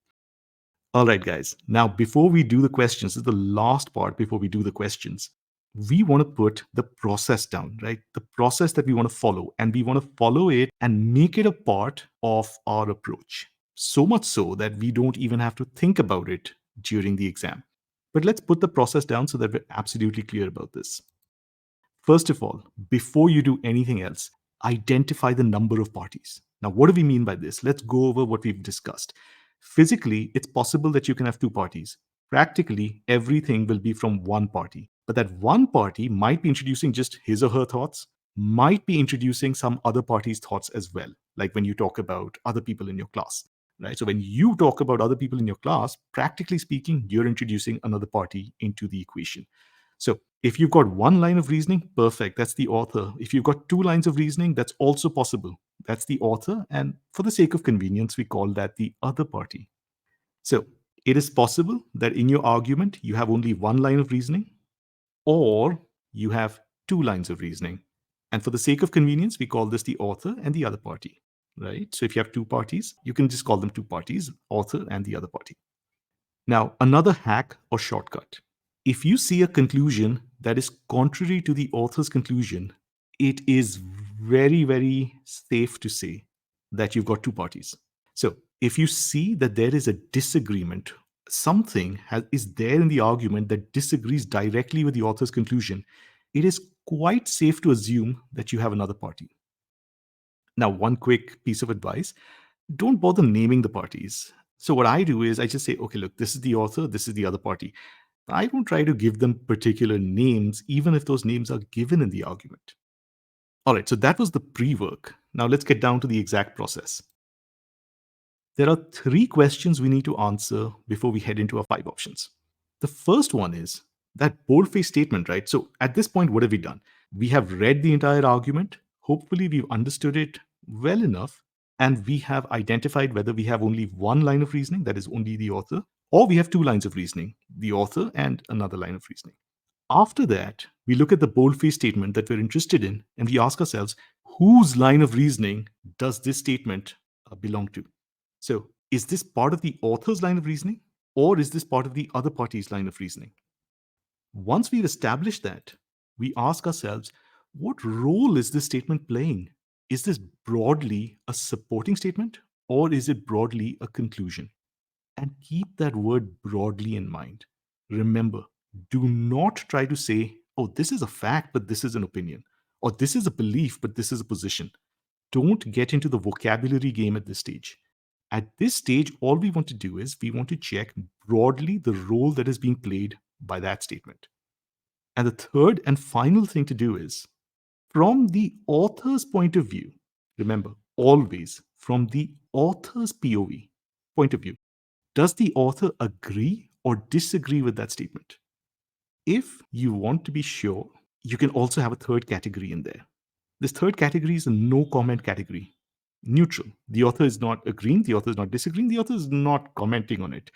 All right, guys. Now, before we do the questions, this is the last part before we do the questions. We want to put the process down, right? The process that we want to follow, and we want to follow it and make it a part of our approach. So much so that we don't even have to think about it during the exam. But let's put the process down so that we're absolutely clear about this. First of all, before you do anything else, identify the number of parties. Now, what do we mean by this? Let's go over what we've discussed. Physically, it's possible that you can have two parties. Practically, everything will be from one party. But that one party might be introducing just his or her thoughts, might be introducing some other party's thoughts as well, like when you talk about other people in your class. Right? So when you talk about other people in your class, practically speaking, you're introducing another party into the equation. So if you've got one line of reasoning, perfect, that's the author. If you've got two lines of reasoning, that's also possible. That's the author. And for the sake of convenience, we call that the other party. So it is possible that in your argument, you have only one line of reasoning, or you have two lines of reasoning. And for the sake of convenience, we call this the author and the other party, right? So if you have two parties, you can just call them two parties, author and the other party. Now, another hack or shortcut. If you see a conclusion that is contrary to the author's conclusion, it is very, very safe to say that you've got two parties. So if you see that there is a disagreement, something is there in the argument that disagrees directly with the author's conclusion, it is quite safe to assume that you have another party. Now, one quick piece of advice: don't bother naming the parties. So what I do is I just say, okay, look, this is the author, this is the other party. I don't try to give them particular names, even if those names are given in the argument. All right, so that was the pre-work. Now let's get down to the exact process. There are 3 questions we need to answer before we head into our 5 options. The first one is that boldface statement, right? So at this point, what have we done? We have read the entire argument. Hopefully, we've understood it well enough, and we have identified whether we have only one line of reasoning, that is only the author, or we have two lines of reasoning, the author and another line of reasoning. After that, we look at the boldface statement that we're interested in, and we ask ourselves, whose line of reasoning does this statement belong to? So, is this part of the author's line of reasoning, or is this part of the other party's line of reasoning? Once we've established that, we ask ourselves, what role is this statement playing? Is this broadly a supporting statement, or is it broadly a conclusion? And keep that word broadly in mind. Remember, do not try to say, oh, this is a fact, but this is an opinion, or this is a belief, but this is a position. Don't get into the vocabulary game at this stage. At this stage, all we want to do is we want to check broadly the role that is being played by that statement. And the third and final thing to do is, from the author's point of view, remember, always from the author's POV point of view, does the author agree or disagree with that statement? if you want to be sure, you can also have a third category in there. This third category is a no comment category. Neutral. The author is not agreeing, the author is not disagreeing, the author is not commenting on it.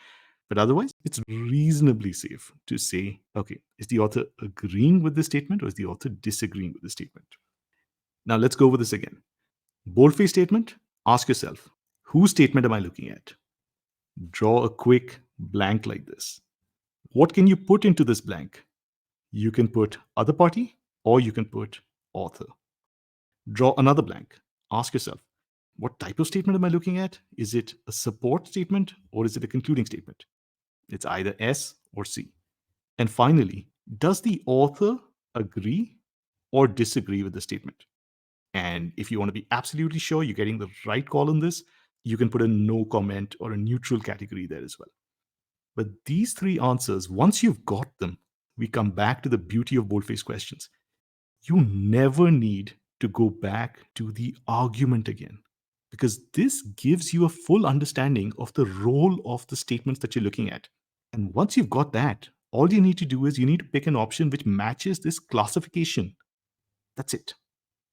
But otherwise, it's reasonably safe to say, okay, is the author agreeing with this statement or is the author disagreeing with the statement? Now let's go over this again. Boldface statement, ask yourself, whose statement am I looking at? Draw a quick blank like this. What can you put into this blank? You can put other party or you can put author. Draw another blank. Ask yourself, what type of statement am I looking at? Is it a support statement or is it a concluding statement? It's either S or C. And finally, does the author agree or disagree with the statement? And if you want to be absolutely sure you're getting the right call on this, you can put a no comment or a neutral category there as well. But these three answers, once you've got them, we come back to the beauty of boldface questions. You never need to go back to the argument again, because this gives you a full understanding of the role of the statements that you're looking at. And once you've got that, all you need to do is you need to pick an option which matches this classification. That's it.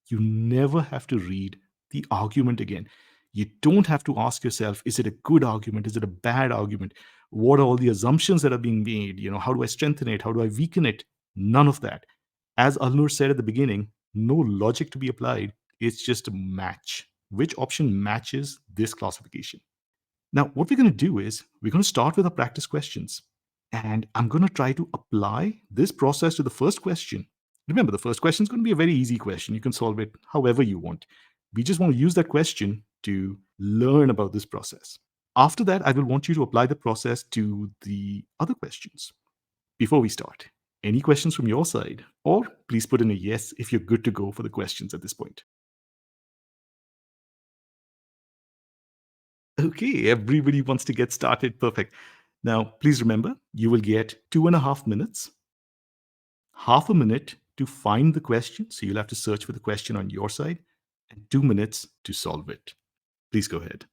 You never have to read the argument again. You don't have to ask yourself, is it a good argument? Is it a bad argument? What are all the assumptions that are being made? How do I strengthen it? How do I weaken it? None of that. As Alnur said at the beginning, no logic to be applied. It's just a match. Which option matches this classification? Now, what we're going to do is we're going to start with our practice questions. And I'm going to try to apply this process to the first question. Remember, the first question is going to be a very easy question. You can solve it however you want. We just want to use that question to learn about this process. After that, I will want you to apply the process to the other questions. Before we start, any questions from your side? Or please put in a yes if you're good to go for the questions at this point. Okay, everybody wants to get started. Perfect. Now, please remember, you will get 2.5 minutes, half a minute to find the question. So you'll have to search for the question on your side, and 2 minutes to solve it. Please go ahead.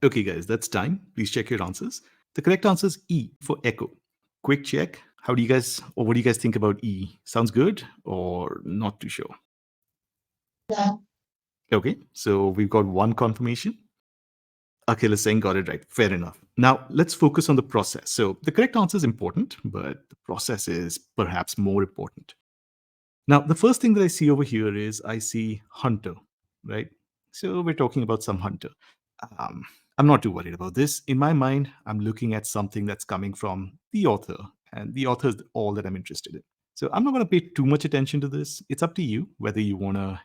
Okay, guys, that's time. Please check your answers. The correct answer is E for echo. quick check. What do you guys think about E? Sounds good or not too sure? Yeah. Okay, so we've got one confirmation. Akhil is saying got it right. Fair enough. Now let's focus on the process. So the correct answer is important, but the process is perhaps more important. Now, the first thing that I see over here is I see hunter, right? So we're talking about some hunter. Um, I'm not too worried about this. In my mind, I'm looking at something that's coming from the author, and the author is all that I'm interested in. So I'm not going to pay too much attention to this. It's up to you whether you want to,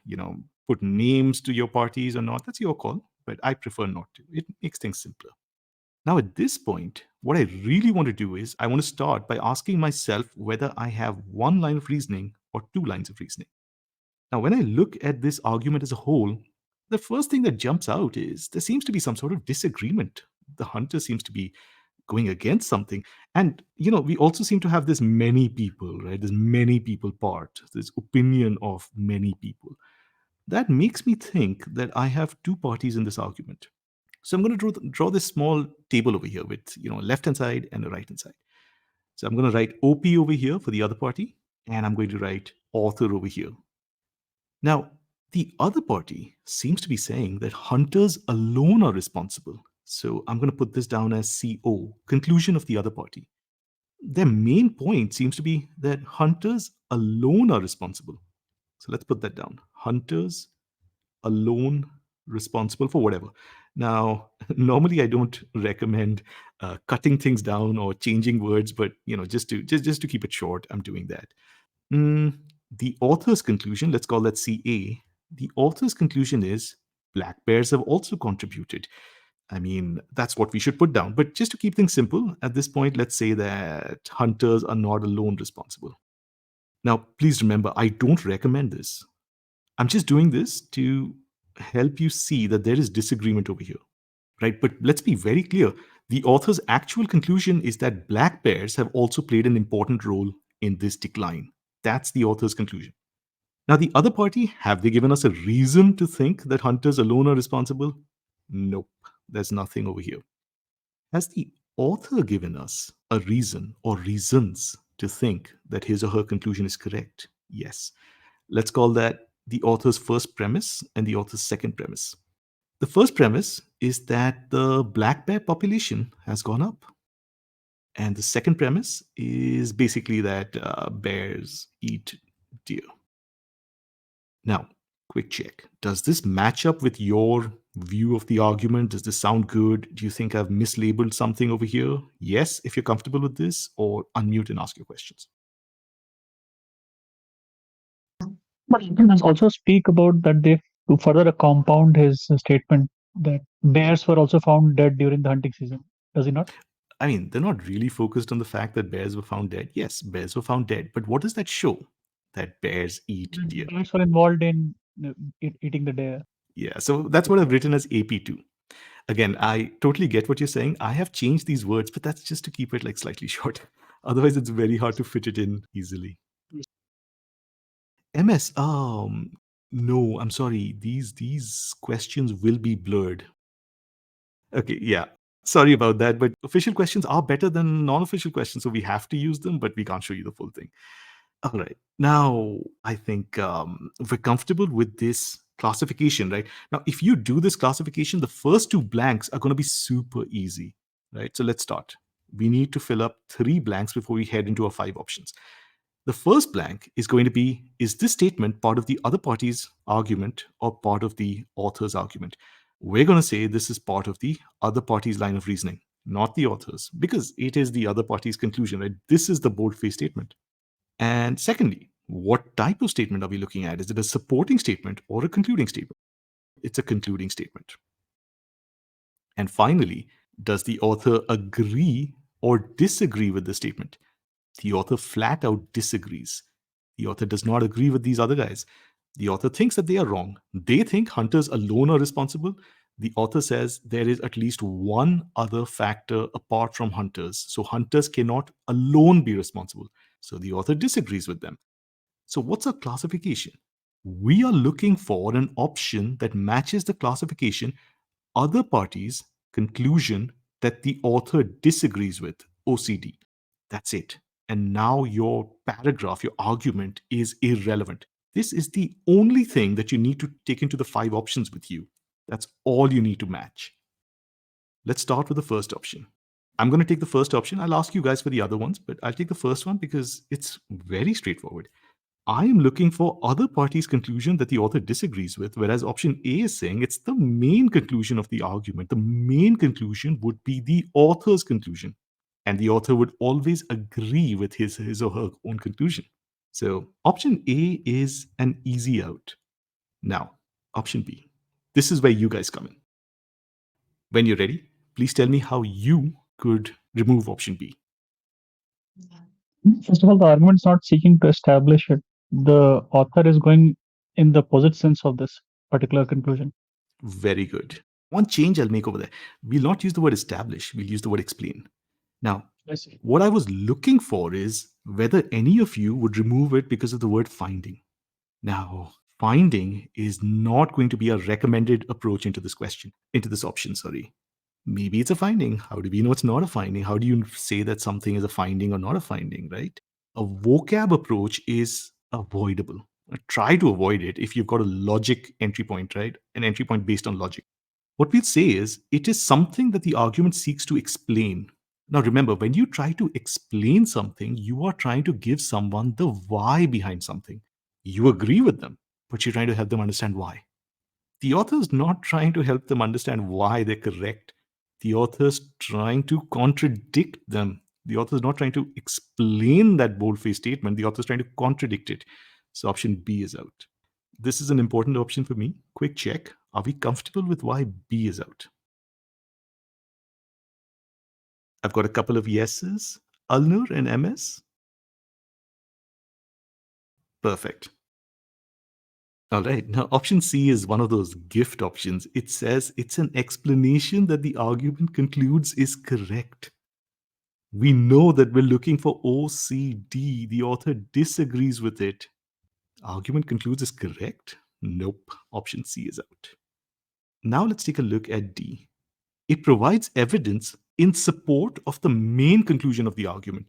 put names to your parties or not. That's your call, but I prefer not to. It makes things simpler. Now, at this point, what I really want to do is I want to start by asking myself whether I have one line of reasoning or two lines of reasoning. Now, when I look at this argument as a whole, the first thing that jumps out is there seems to be some sort of disagreement. The hunter seems to be going against something. And, we also seem to have this many people, right? This many people part, this opinion of many people. That makes me think that I have two parties in this argument. So I'm going to draw this small table over here with, a left-hand side and a right-hand side. So I'm going to write OP over here for the other party, and I'm going to write author over here. Now, the other party seems to be saying that hunters alone are responsible. So I'm going to put this down as CO, conclusion of the other party. Their main point seems to be that hunters alone are responsible. So let's put that down. Hunters alone responsible for whatever. Now, normally I don't recommend cutting things down or changing words, but just to keep it short, I'm doing that. The author's conclusion, let's call that CA. The author's conclusion is black bears have also contributed. I mean, that's what we should put down. But just to keep things simple, at this point, let's say that hunters are not alone responsible. Now, please remember, I don't recommend this. I'm just doing this to help you see that there is disagreement over here, right? But let's be very clear. The author's actual conclusion is that black bears have also played an important role in this decline. That's the author's conclusion. Now, the other party, have they given us a reason to think that hunters alone are responsible? Nope, there's nothing over here. Has the author given us a reason or reasons to think that his or her conclusion is correct? Yes. Let's call that the author's first premise and the author's second premise. The first premise is that the black bear population has gone up. And the second premise is basically that bears eat deer. Now, quick check. Does this match up with your view of the argument? Does this sound good? Do you think I've mislabeled something over here? Yes, if you're comfortable with this, or unmute and ask your questions. But he can also speak about that to further compound his statement that bears were also found dead during the hunting season. Does he not? I mean, they're not really focused on the fact that bears were found dead. Yes, bears were found dead. But what does that show? That bears eat deer. Bears were involved in eating the deer. Yeah, so that's what I've written as AP2. Again, I totally get what you're saying. I have changed these words, but that's just to keep it like slightly short. Otherwise, it's very hard to fit it in easily. MS, no, I'm sorry. These questions will be blurred. Okay, yeah. Sorry about that, but official questions are better than non-official questions, so we have to use them, but we can't show you the full thing. All right. Now, I think we're comfortable with this classification, right? Now, if you do this classification, the first two blanks are going to be super easy, right? So let's start. We need to fill up 3 blanks before we head into our 5 options. The first blank is going to be, is this statement part of the other party's argument or part of the author's argument? We're going to say this is part of the other party's line of reasoning, not the author's, because it is the other party's conclusion, right? This is the boldface statement. And secondly, what type of statement are we looking at? Is it a supporting statement or a concluding statement? It's a concluding statement. And finally, does the author agree or disagree with the statement? The author flat out disagrees. The author does not agree with these other guys. The author thinks that they are wrong. They think hunters alone are responsible. The author says there is at least one other factor apart from hunters. So hunters cannot alone be responsible. So the author disagrees with them. So what's our classification? We are looking for an option that matches the classification other parties' conclusion that the author disagrees with, OCD. That's it. And now your paragraph, your argument is irrelevant. This is the only thing that you need to take into the 5 options with you. That's all you need to match. Let's start with the first option. I'm going to take the first option. I'll ask you guys for the other ones, but I'll take the first one because it's very straightforward. I am looking for other parties' conclusion that the author disagrees with, whereas option A is saying it's the main conclusion of the argument. The main conclusion would be the author's conclusion, and the author would always agree with his or her own conclusion. So option A is an easy out. Now, option B. This is where you guys come in. When you're ready, please tell me how you could remove option B. First of all, the argument is not seeking to establish it. The author is going in the opposite sense of this particular conclusion. Very good. One change I'll make over there. We'll not use the word establish, we'll use the word explain. Now, I see. what I was looking for is whether any of you would remove it because of the word finding. Now, finding is not going to be a recommended approach into this option, sorry. Maybe it's a finding. How do we know it's not a finding? How do you say that something is a finding or not a finding, right? A vocab approach is avoidable. Try to avoid it if you've got a logic entry point, right? An entry point based on logic. What we'll say is it is something that the argument seeks to explain. Now, remember, when you try to explain something, you are trying to give someone the why behind something. You agree with them, but you're trying to help them understand why. The author is not trying to help them understand why they're correct. The author is trying to contradict them. The author is not trying to explain that boldface statement. The author is trying to contradict it. So option B is out. This is an important option for me. Quick check. Are we comfortable with why B is out? I've got a couple of yeses. Ulnur and MS? Perfect. All right. Now, option C is one of those gift options. It says it's an explanation that the argument concludes is correct. We know that we're looking for OCD. The author disagrees with it. Argument concludes is correct? Nope. Option C is out. Now let's take a look at D. It provides evidence in support of the main conclusion of the argument.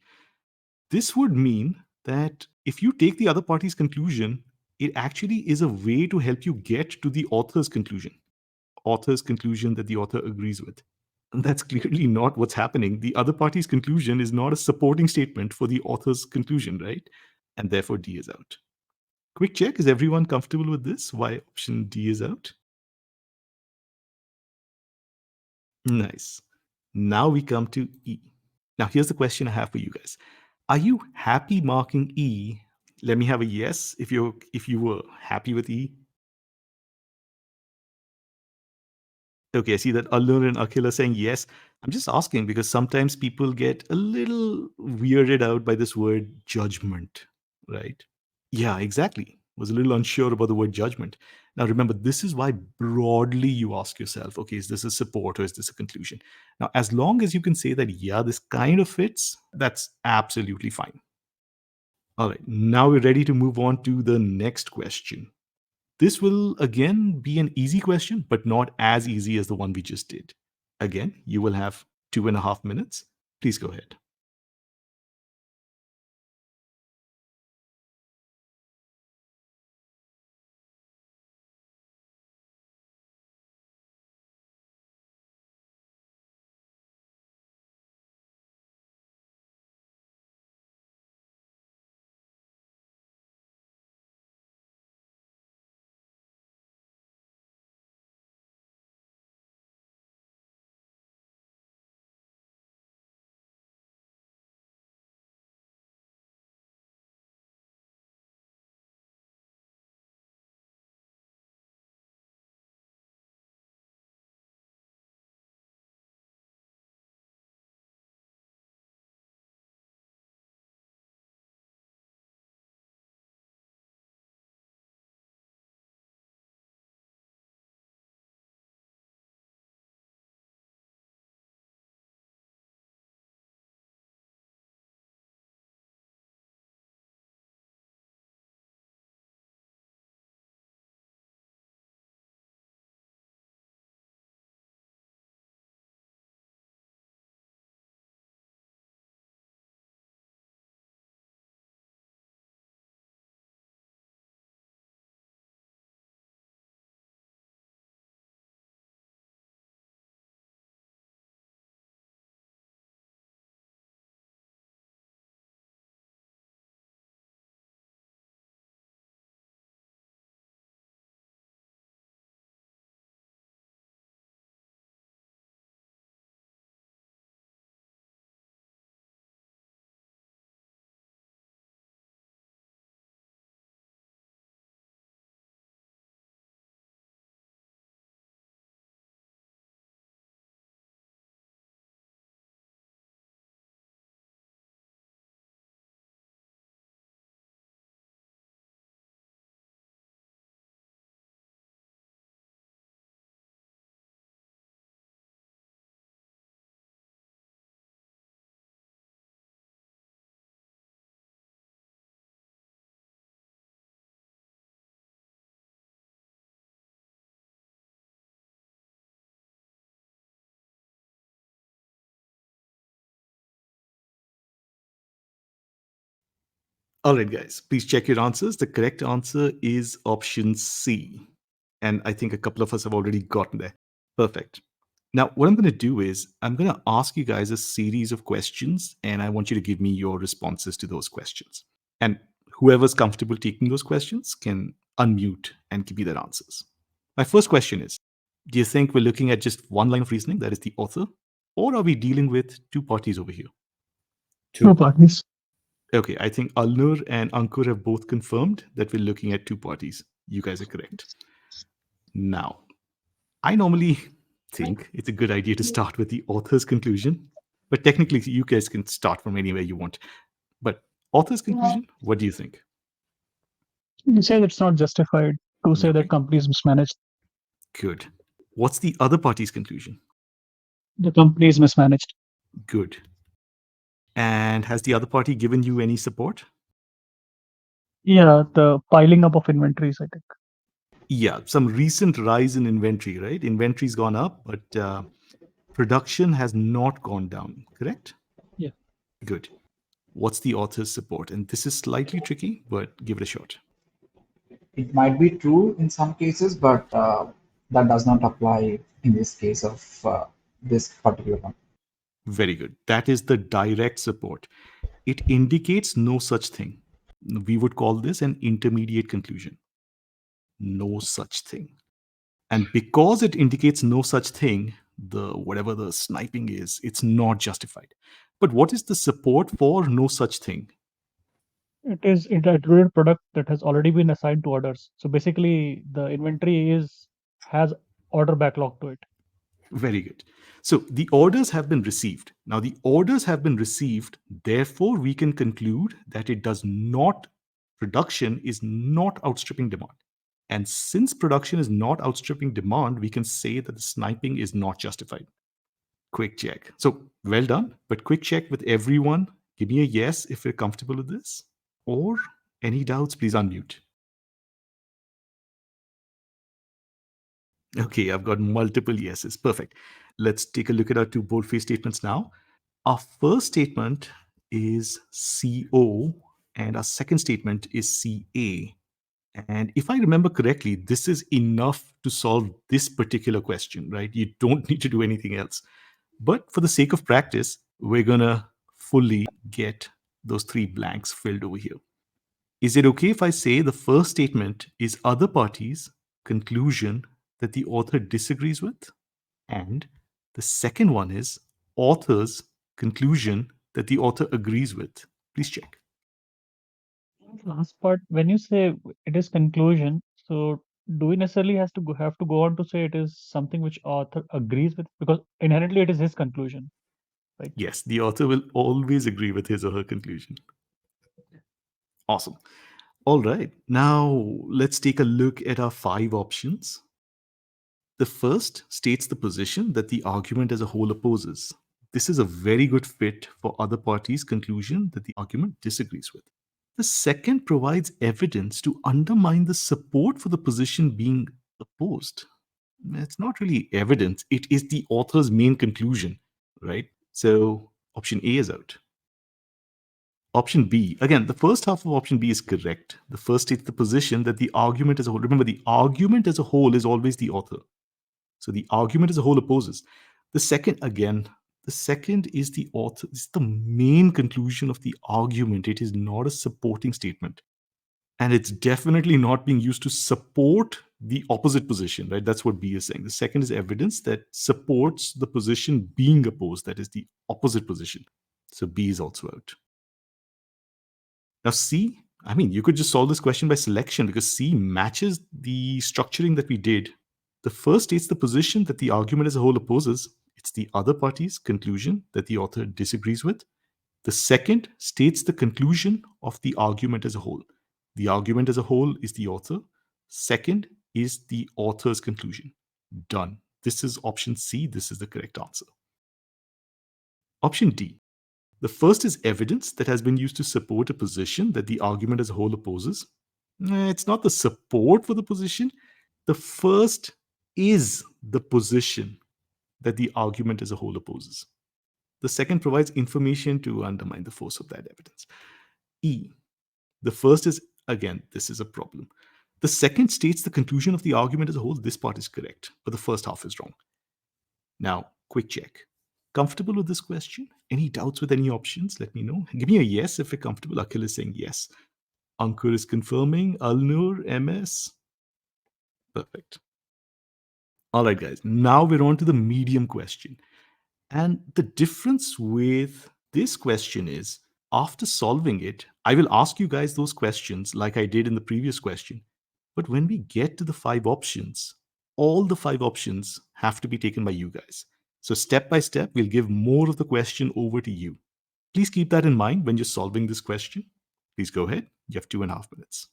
This would mean that if you take the other party's conclusion, it actually is a way to help you get to the author's conclusion that the author agrees with. And that's clearly not what's happening. The other party's conclusion is not a supporting statement for the author's conclusion, right? And therefore D is out. Quick check, is everyone comfortable with this? Why option D is out? Nice. Now we come to E. Now here's the question I have for you guys. Are you happy marking E? Let me have a yes if you were happy with E. Okay, I see that Alnur and Akhil are saying yes. I'm just asking because sometimes people get a little weirded out by this word judgment, right? Yeah, exactly. Was a little unsure about the word judgment. Now, remember, this is why broadly you ask yourself, okay, is this a support or is this a conclusion? Now, as long as you can say that, yeah, this kind of fits, that's absolutely fine. All right, now we're ready to move on to the next question. This will again be an easy question, but not as easy as the one we just did. Again, you will have 2.5 minutes. Please go ahead. All right, guys, please check your answers. The correct answer is option C. And I think a couple of us have already gotten there. Perfect. Now, what I'm going to do is I'm going to ask you guys a series of questions, and I want you to give me your responses to those questions. And whoever's comfortable taking those questions can unmute and give me their answers. My first question is, do you think we're looking at just one line of reasoning, that is the author, or are we dealing with two parties over here? Two parties. Okay, I think Alnur and Ankur have both confirmed that we're looking at two parties. You guys are correct. Now, I normally think it's a good idea to start with the author's conclusion, but technically you guys can start from anywhere you want. But author's conclusion, what do you think? You say it's not justified to say Okay. that company is mismanaged. Good. What's the other party's conclusion? The company is mismanaged. Good. And has the other party given you any support? Yeah, the piling up of inventories, I think. Yeah, some recent rise in inventory, right? Inventory's gone up, but production has not gone down, correct? Yeah. Good. What's the author's support? And this is slightly tricky, but give it a shot. It might be true in some cases, but that does not apply in this case of this particular one. Very good. That is the direct support. It indicates no such thing. We would call this an intermediate conclusion. No such thing. And because it indicates no such thing, the whatever the sniping is, it's not justified. But what is the support for no such thing? It is an included product that has already been assigned to orders. So basically, the inventory has order backlog to it. Very good. So the orders have been received. Now, the orders have been received. Therefore, we can conclude that production is not outstripping demand. And since production is not outstripping demand, we can say that the sniping is not justified. Quick check. So well done, but quick check with everyone. Give me a yes if you're comfortable with this. Or any doubts, please unmute. Okay, I've got multiple yeses. Perfect. Let's take a look at our two boldface statements now. Our first statement is CO, and our second statement is CA. And if I remember correctly, this is enough to solve this particular question, right? You don't need to do anything else. But for the sake of practice, we're going to fully get those three blanks filled over here. Is it okay if I say the first statement is other parties' conclusion that the author disagrees with? And the second one is author's conclusion that the author agrees with. Please check. Last part, when you say it is conclusion, so do we necessarily have to go on to say it is something which author agrees with? Because inherently it is his conclusion, right? Yes, the author will always agree with his or her conclusion. Awesome. All right, now let's take a look at our 5 options. The first states the position that the argument as a whole opposes. This is a very good fit for other parties' conclusion that the argument disagrees with. The second provides evidence to undermine the support for the position being opposed. It's not really evidence, it is the author's main conclusion, right? So option A is out. Option B, again, the first half of option B is correct. The first states the position that the argument as a whole, remember, the argument as a whole is always the author. So the argument as a whole opposes. The second, again, the second is the author, is the main conclusion of the argument. It is not a supporting statement. And it's definitely not being used to support the opposite position, right? That's what B is saying. The second is evidence that supports the position being opposed, that is the opposite position. So B is also out. Now C, I mean, you could just solve this question by selection because C matches the structuring that we did. The first states the position that the argument as a whole opposes. It's the other party's conclusion that the author disagrees with. The second states the conclusion of the argument as a whole. The argument as a whole is the author. Second is the author's conclusion. Done. This is option C. This is the correct answer. Option D. The first is evidence that has been used to support a position that the argument as a whole opposes. It's not the support for the position. The first is the position that the argument as a whole opposes. The second provides information to undermine the force of that evidence. E. The first is, again, this is a problem. The second states the conclusion of the argument as a whole. This part is correct, but the first half is wrong. Now, quick check. Comfortable with this question? Any doubts with any options? Let me know. Give me a yes if you're comfortable. Akhil is saying yes. Ankur is confirming. Alnur, MS. Perfect. All right, guys. Now we're on to the medium question. And the difference with this question is, after solving it, I will ask you guys those questions like I did in the previous question. But when we get to the 5 options, all the 5 options have to be taken by you guys. So step by step, we'll give more of the question over to you. Please keep that in mind when you're solving this question. Please go ahead. You have 2.5 minutes.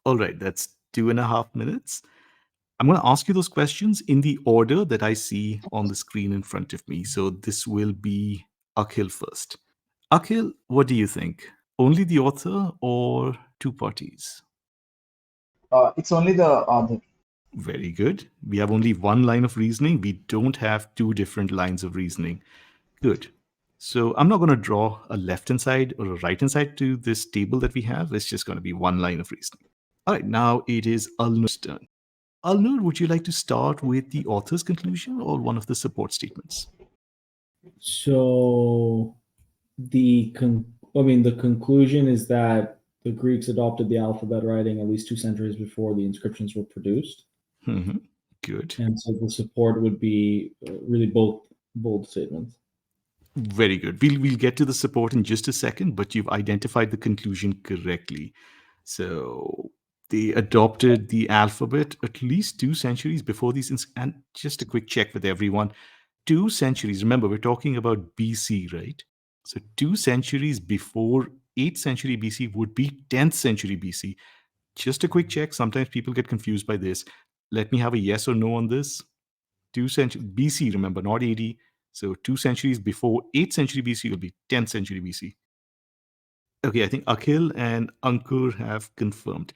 All right, that's 2.5 minutes. I'm going to ask you those questions in the order that I see on the screen in front of me. So this will be Akhil first. Akhil, what do you think? Only the author or 2 parties? It's only the author. Very good. We have only 1 line of reasoning. We don't have 2 different lines of reasoning. Good. So I'm not going to draw a left-hand side or a right-hand side to this table that we have. It's just going to be 1 line of reasoning. All right, now it is Alnur's turn. Alnur, would you like to start with the author's conclusion or one of the support statements? So the conclusion is that the Greeks adopted the alphabet writing at least 2 centuries before the inscriptions were produced. Mm-hmm. Good. And so the support would be really both bold statements. Very good. We'll get to the support in just a second, but you've identified the conclusion correctly. So they adopted the alphabet at least 2 centuries before these. And just a quick check with everyone. 2 centuries. Remember, we're talking about BC, right? So 2 centuries before 8th century BC would be 10th century BC. Just a quick check. Sometimes people get confused by this. Let me have a yes or no on this. 2 centuries BC, remember, not AD. So 2 centuries before 8th century BC will be 10th century BC. Okay, I think Akhil and Ankur have confirmed.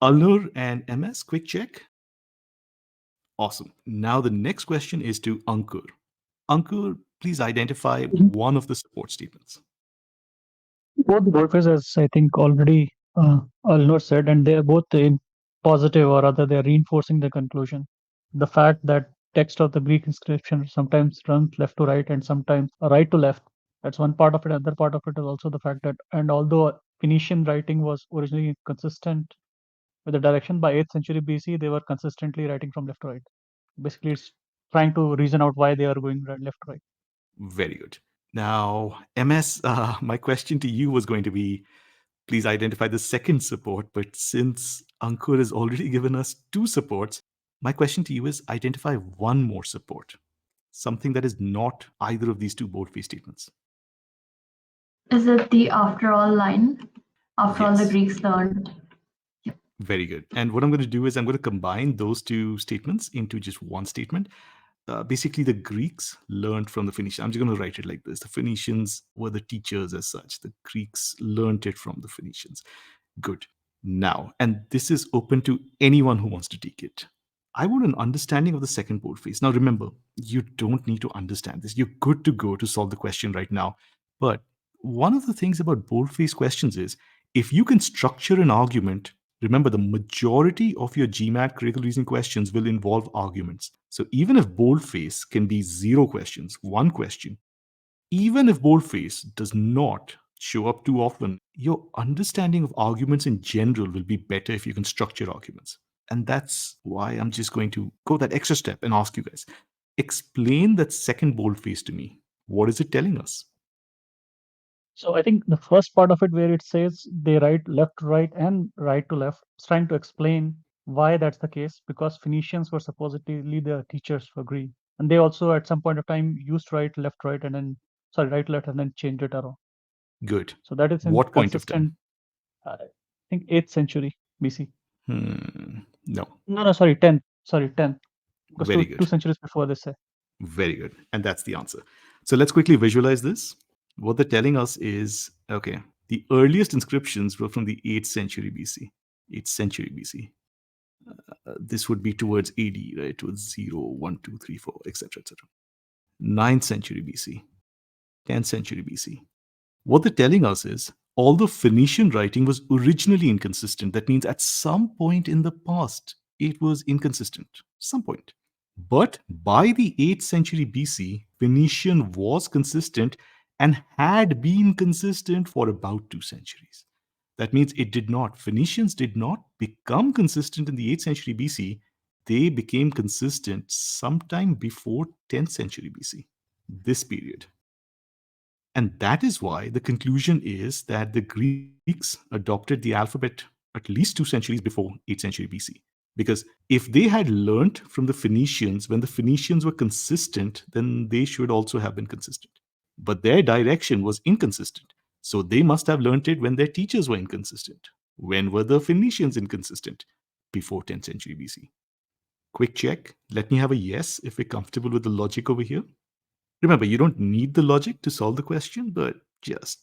Alnur and MS, quick check. Awesome. Now the next question is to Ankur. Ankur, please identify one of the support statements. Both the boldface, as I think already Alnor said, and they are both in positive, or rather, they are reinforcing the conclusion. The fact that text of the Greek inscription sometimes runs left to right and sometimes right to left. That's one part of it. Other part of it is also the fact that, and although Phoenician writing was originally consistent with the direction, by 8th century BC, they were consistently writing from left to right. Basically, it's trying to reason out why they are going left to right. Very good. Now, MS, my question to you was going to be, please identify the second support. But since Ankur has already given us two supports, my question to you is identify one more support, something that is not either of these two boldface statements. Is it the after all line? After all, the Yes. Greeks learned. Very good. And what I'm going to do is I'm going to combine those two statements into just one statement. Basically, the Greeks learned from the Phoenicians. I'm just going to write it like this. The Phoenicians were the teachers as such. The Greeks learned it from the Phoenicians. Good. Now, and this is open to anyone who wants to take it. I want an understanding of the second boldface. Now, remember, you don't need to understand this. You're good to go to solve the question right now. But one of the things about boldface questions is if you can structure an argument, remember the majority of your GMAT critical reasoning questions will involve arguments. So even if boldface can be 0 questions, 1 question, even if boldface does not show up too often, your understanding of arguments in general will be better if you can structure arguments. And that's why I'm just going to go that extra step and ask you guys, explain that second boldface to me. What is it telling us? So I think the first part of it where it says they write left to right and right to left, it's trying to explain why that's the case, because Phoenicians were supposedly the teachers for Greek. And they also at some point of time used right, left, right, and then right, left, and then changed it around. Good. So that is What point of consistent. I think 8th century BC. No. No, sorry, 10th. Sorry, 10th. Because Very two good. centuries before they say. Very good. And that's the answer. So let's quickly visualize this. What they're telling us is, okay, the earliest inscriptions were from the 8th century BC. 8th century BC. This would be towards AD, right? Towards 0, 1, 2, 3, 4, etc., etc. 9th century BC. 10th century BC. What they're telling us is, although Phoenician writing was originally inconsistent, that means at some point in the past, it was inconsistent. Some point. But by the 8th century BC, Phoenician was consistent and had been consistent for about 2 centuries. That means Phoenicians did not become consistent in the 8th century BC. They became consistent sometime before 10th century BC, this period. And that is why the conclusion is that the Greeks adopted the alphabet at least 2 centuries before 8th century BC. Because if they had learnt from the Phoenicians when the Phoenicians were consistent, then they should also have been consistent. But their direction was inconsistent. So they must have learnt it when their teachers were inconsistent. When were the Phoenicians inconsistent? Before 10th century BC. Quick check. Let me have a yes if we're comfortable with the logic over here. Remember, you don't need the logic to solve the question, but just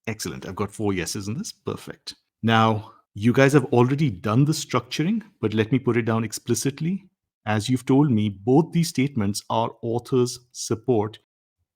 excellent. I've got 4 yeses in this. Perfect. Now, you guys have already done the structuring, but let me put it down explicitly. As you've told me, both these statements are author's support.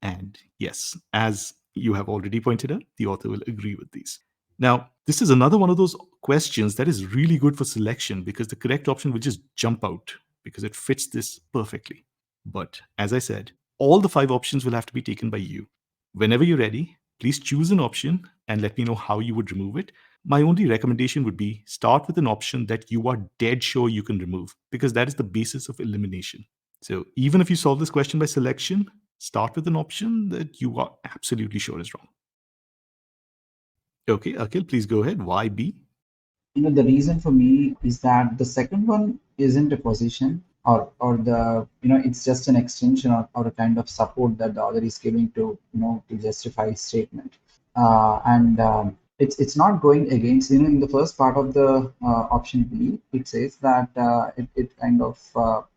And yes, as you have already pointed out, the author will agree with these. Now, this is another one of those questions that is really good for selection because the correct option will just jump out because it fits this perfectly. But as I said, all the 5 options will have to be taken by you. Whenever you're ready, please choose an option and let me know how you would remove it. My only recommendation would be start with an option that you are dead sure you can remove because that is the basis of elimination. So even if you solve this question by selection, start with an option that you are absolutely sure is wrong. Okay, Akhil, please go ahead. Why B? The reason for me is that the second one isn't a position or the it's just an extension or a kind of support that the author is giving to to justify his statement, and it's not going against in the first part of the option B. It says that it kind of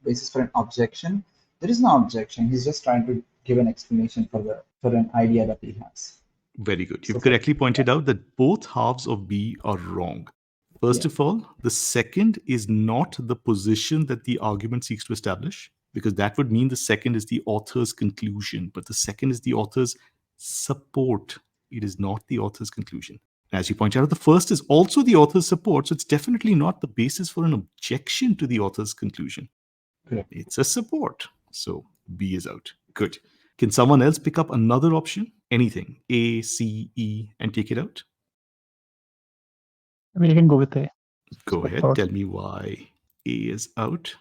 basis for an objection. There is no objection. He's just trying to give an explanation for an idea that he has. Very good. So You've correctly pointed out that both halves of B are wrong. First of all, the second is not the position that the argument seeks to establish, because that would mean the second is the author's conclusion, but the second is the author's support. It is not the author's conclusion. As you point out, the first is also the author's support, so it's definitely not the basis for an objection to the author's conclusion. Correct. It's a support. So B is out. Good. Can someone else pick up another option? Anything? A, C, E, and take it out? We can go with A. Go ahead. Support. Tell me why A is out.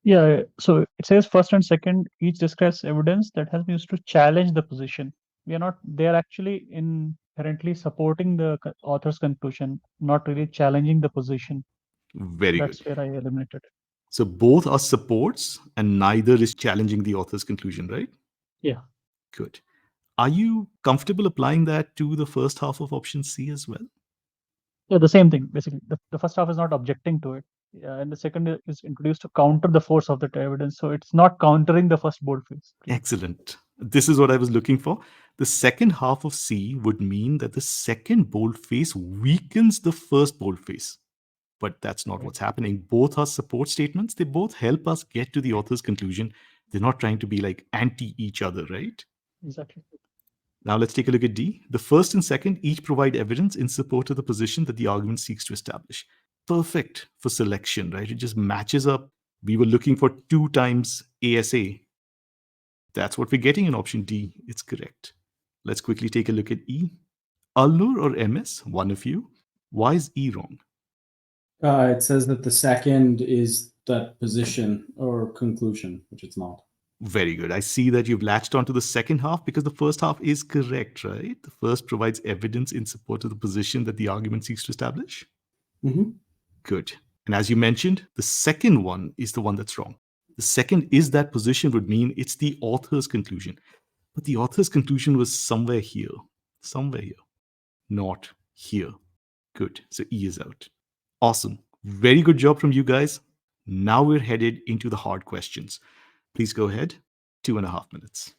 Yeah, so it says first and second each describes evidence that has been used to challenge the position. They are actually inherently supporting the author's conclusion, not really challenging the position. Very That's good. where I eliminated. So both are supports and neither is challenging the author's conclusion, right? Yeah. Good. Are you comfortable applying that to the first half of option C as well? Yeah, the same thing, basically. The first half is not objecting to it. Yeah, and the second is introduced to counter the force of that evidence. So it's not countering the first boldface. Excellent. This is what I was looking for. The second half of C would mean that the second boldface weakens the first boldface. But that's not what's happening. Both are support statements. They both help us get to the author's conclusion. They're not trying to be like anti each other, right? Exactly. Now let's take a look at D. The first and second each provide evidence in support of the position that the argument seeks to establish. Perfect for selection, right? It just matches up. We were looking for 2 times ASA. That's what we're getting in option D. It's correct. Let's quickly take a look at E. Alnur or MS, one of you. Why is E wrong? It says that the second is that position or conclusion, which it's not. Very good. I see that you've latched onto the second half because the first half is correct, right? The first provides evidence in support of the position that the argument seeks to establish. Mm-hmm. Good. And as you mentioned, the second one is the one that's wrong. The second is that position would mean it's the author's conclusion. But the author's conclusion was somewhere here, not here. Good. So E is out. Awesome. Very good job from you guys. Now we're headed into the hard questions. Please go ahead. 2.5 minutes.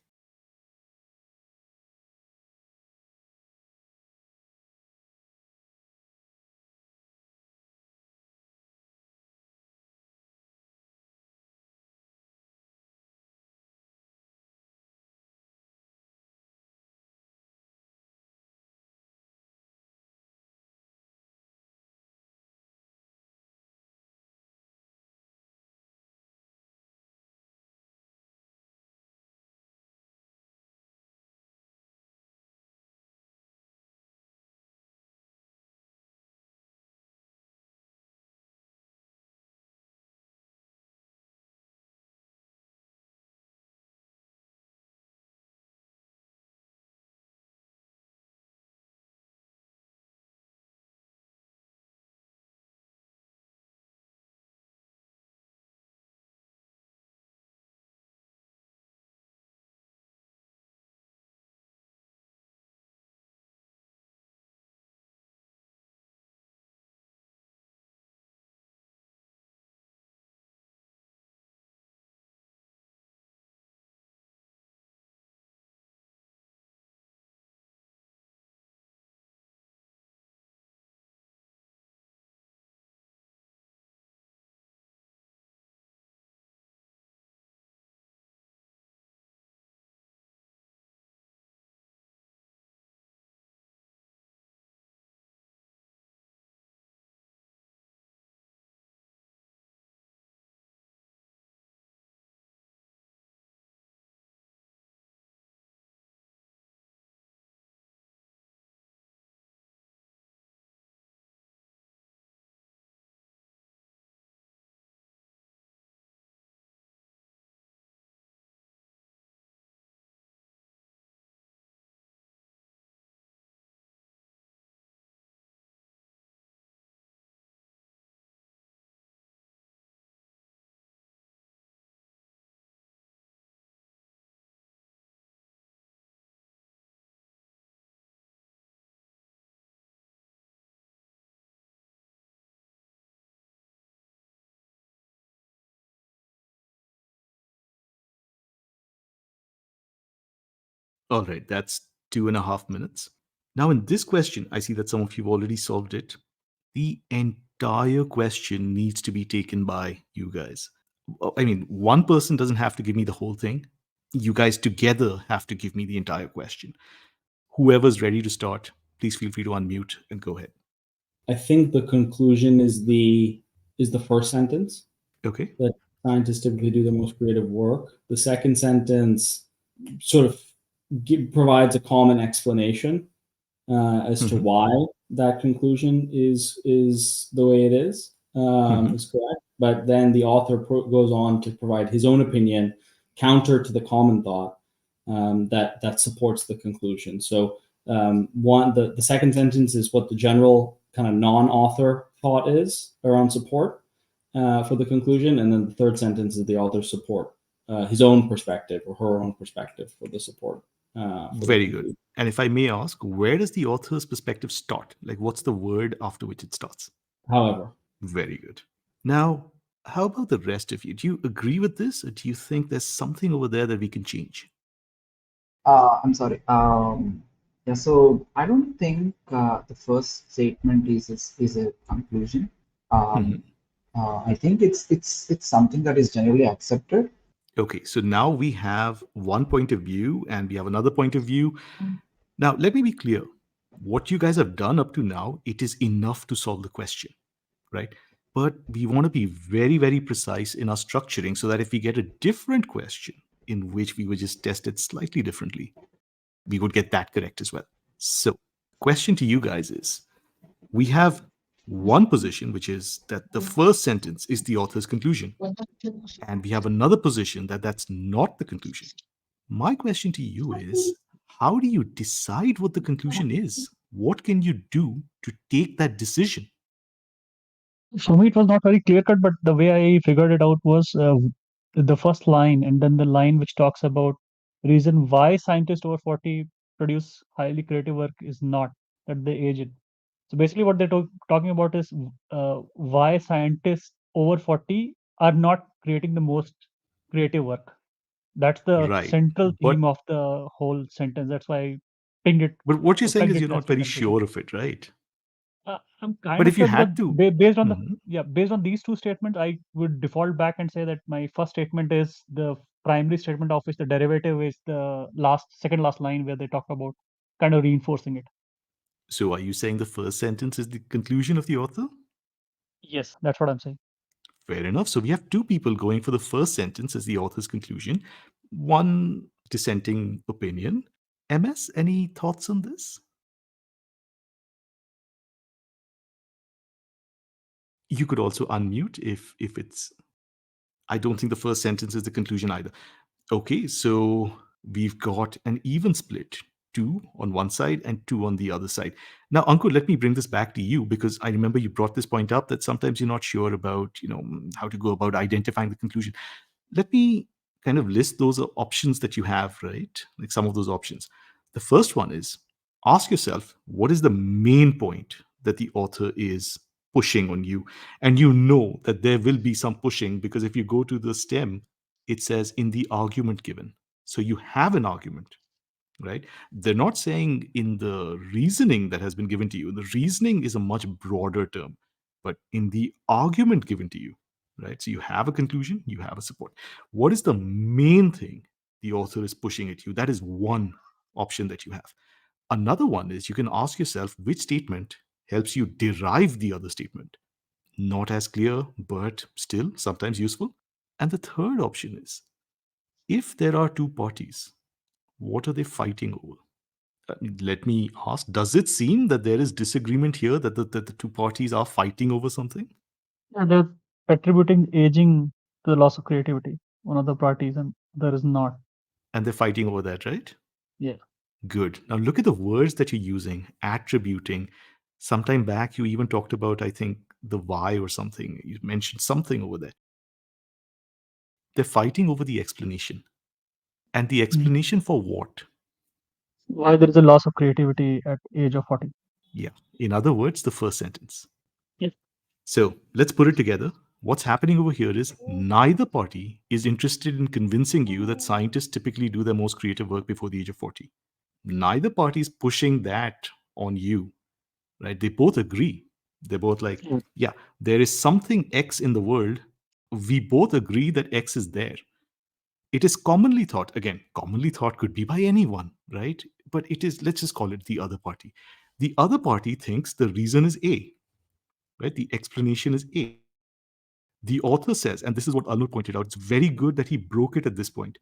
All right, that's 2.5 minutes. Now, in this question, I see that some of you have already solved it. The entire question needs to be taken by you guys. I mean, one person doesn't have to give me the whole thing. You guys together have to give me the entire question. Whoever's ready to start, please feel free to unmute and go ahead. I think the conclusion is the first sentence, Okay. that scientists typically do the most creative work. The second sentence sort of provides a common explanation as to why that conclusion is the way it is correct. But then the author goes on to provide his own opinion, counter to the common thought that supports the conclusion. So the second sentence is what the general kind of non-author thought is around support for the conclusion, and then the third sentence is the author's support, his own perspective or her own perspective for the support. Very good. And if I may ask, where does the author's perspective start? Like, what's the word after which it starts? However. Very good. Now, how about the rest of you? Do you agree with this, or do you think there's something over there that we can change? I'm sorry. Yeah, so I don't think the first statement is a conclusion. I think it's something that is generally accepted. Okay, so now we have one point of view and we have another point of view. Now, let me be clear. What you guys have done up to now, it is enough to solve the question, right? But we want to be very, very precise in our structuring so that if we get a different question in which we would just test it slightly differently, we would get that correct as well. So, question to you guys is, we have one position, which is that the first sentence is the author's conclusion. And we have another position that that's not the conclusion. My question to you is, how do you decide what the conclusion is? What can you do to take that decision? For me, it was not very clear cut, but the way I figured it out was the first line and then the line which talks about reason why scientists over 40 produce highly creative work is not that they age it. So basically, what they're talking about is why scientists over 40 are not creating the most creative work. That's the Right. central But, theme of the whole sentence. That's why I pinged it. but what you're saying pegged is it you're not as the very conclusion. sure of it, right? I'm kind But of if you sure had because to, based on Mhm. based on these two statements, I would default back and say that my first statement is the primary statement of which the derivative is the second last line where they talk about kind of reinforcing it. So are you saying the first sentence is the conclusion of the author? Yes, that's what I'm saying. Fair enough. So we have two people going for the first sentence as the author's conclusion, one dissenting opinion. MS, any thoughts on this? You could also unmute if it's. I don't think the first sentence is the conclusion either. Okay, so we've got an even split, 2 on one side and 2 on the other side. Now, Ankur, let me bring this back to you because I remember you brought this point up that sometimes you're not sure about, how to go about identifying the conclusion. Let me kind of list those options that you have, right? Like some of those options. The first one is ask yourself, what is the main point that the author is pushing on you? And you know that there will be some pushing because if you go to the stem, it says in the argument given. So you have an argument, right? They're not saying in the reasoning that has been given to you. The reasoning is a much broader term, but in the argument given to you, right? So you have a conclusion, you have a support. What is the main thing the author is pushing at you? That is one option that you have. Another one is you can ask yourself which statement helps you derive the other statement. Not as clear, but still sometimes useful. And the third option is if there are two parties, what are they fighting over? Let me ask, does it seem that there is disagreement here that the two parties are fighting over something? Yeah, they're attributing aging to the loss of creativity, one of the parties, and there is not. And they're fighting over that, right? Yeah. Good. Now look at the words that you're using, attributing. Sometime back, you even talked about, I think, the why or something. You mentioned something over there. They're fighting over the explanation. And the explanation for what? Why there is a loss of creativity at age of 40. Yeah. In other words, the first sentence. Yes. So let's put it together. What's happening over here is neither party is interested in convincing you that scientists typically do their most creative work before the age of 40. Neither party is pushing that on you, right? They both agree. They're both like, yeah, there is something X in the world. We both agree that X is there. It is commonly thought, again, commonly thought could be by anyone, right? but it is, let's just call it the other party. The other party thinks the reason is A, right? The explanation is A. The author says, and this is what Arun pointed out, it's very good that he broke it at this point,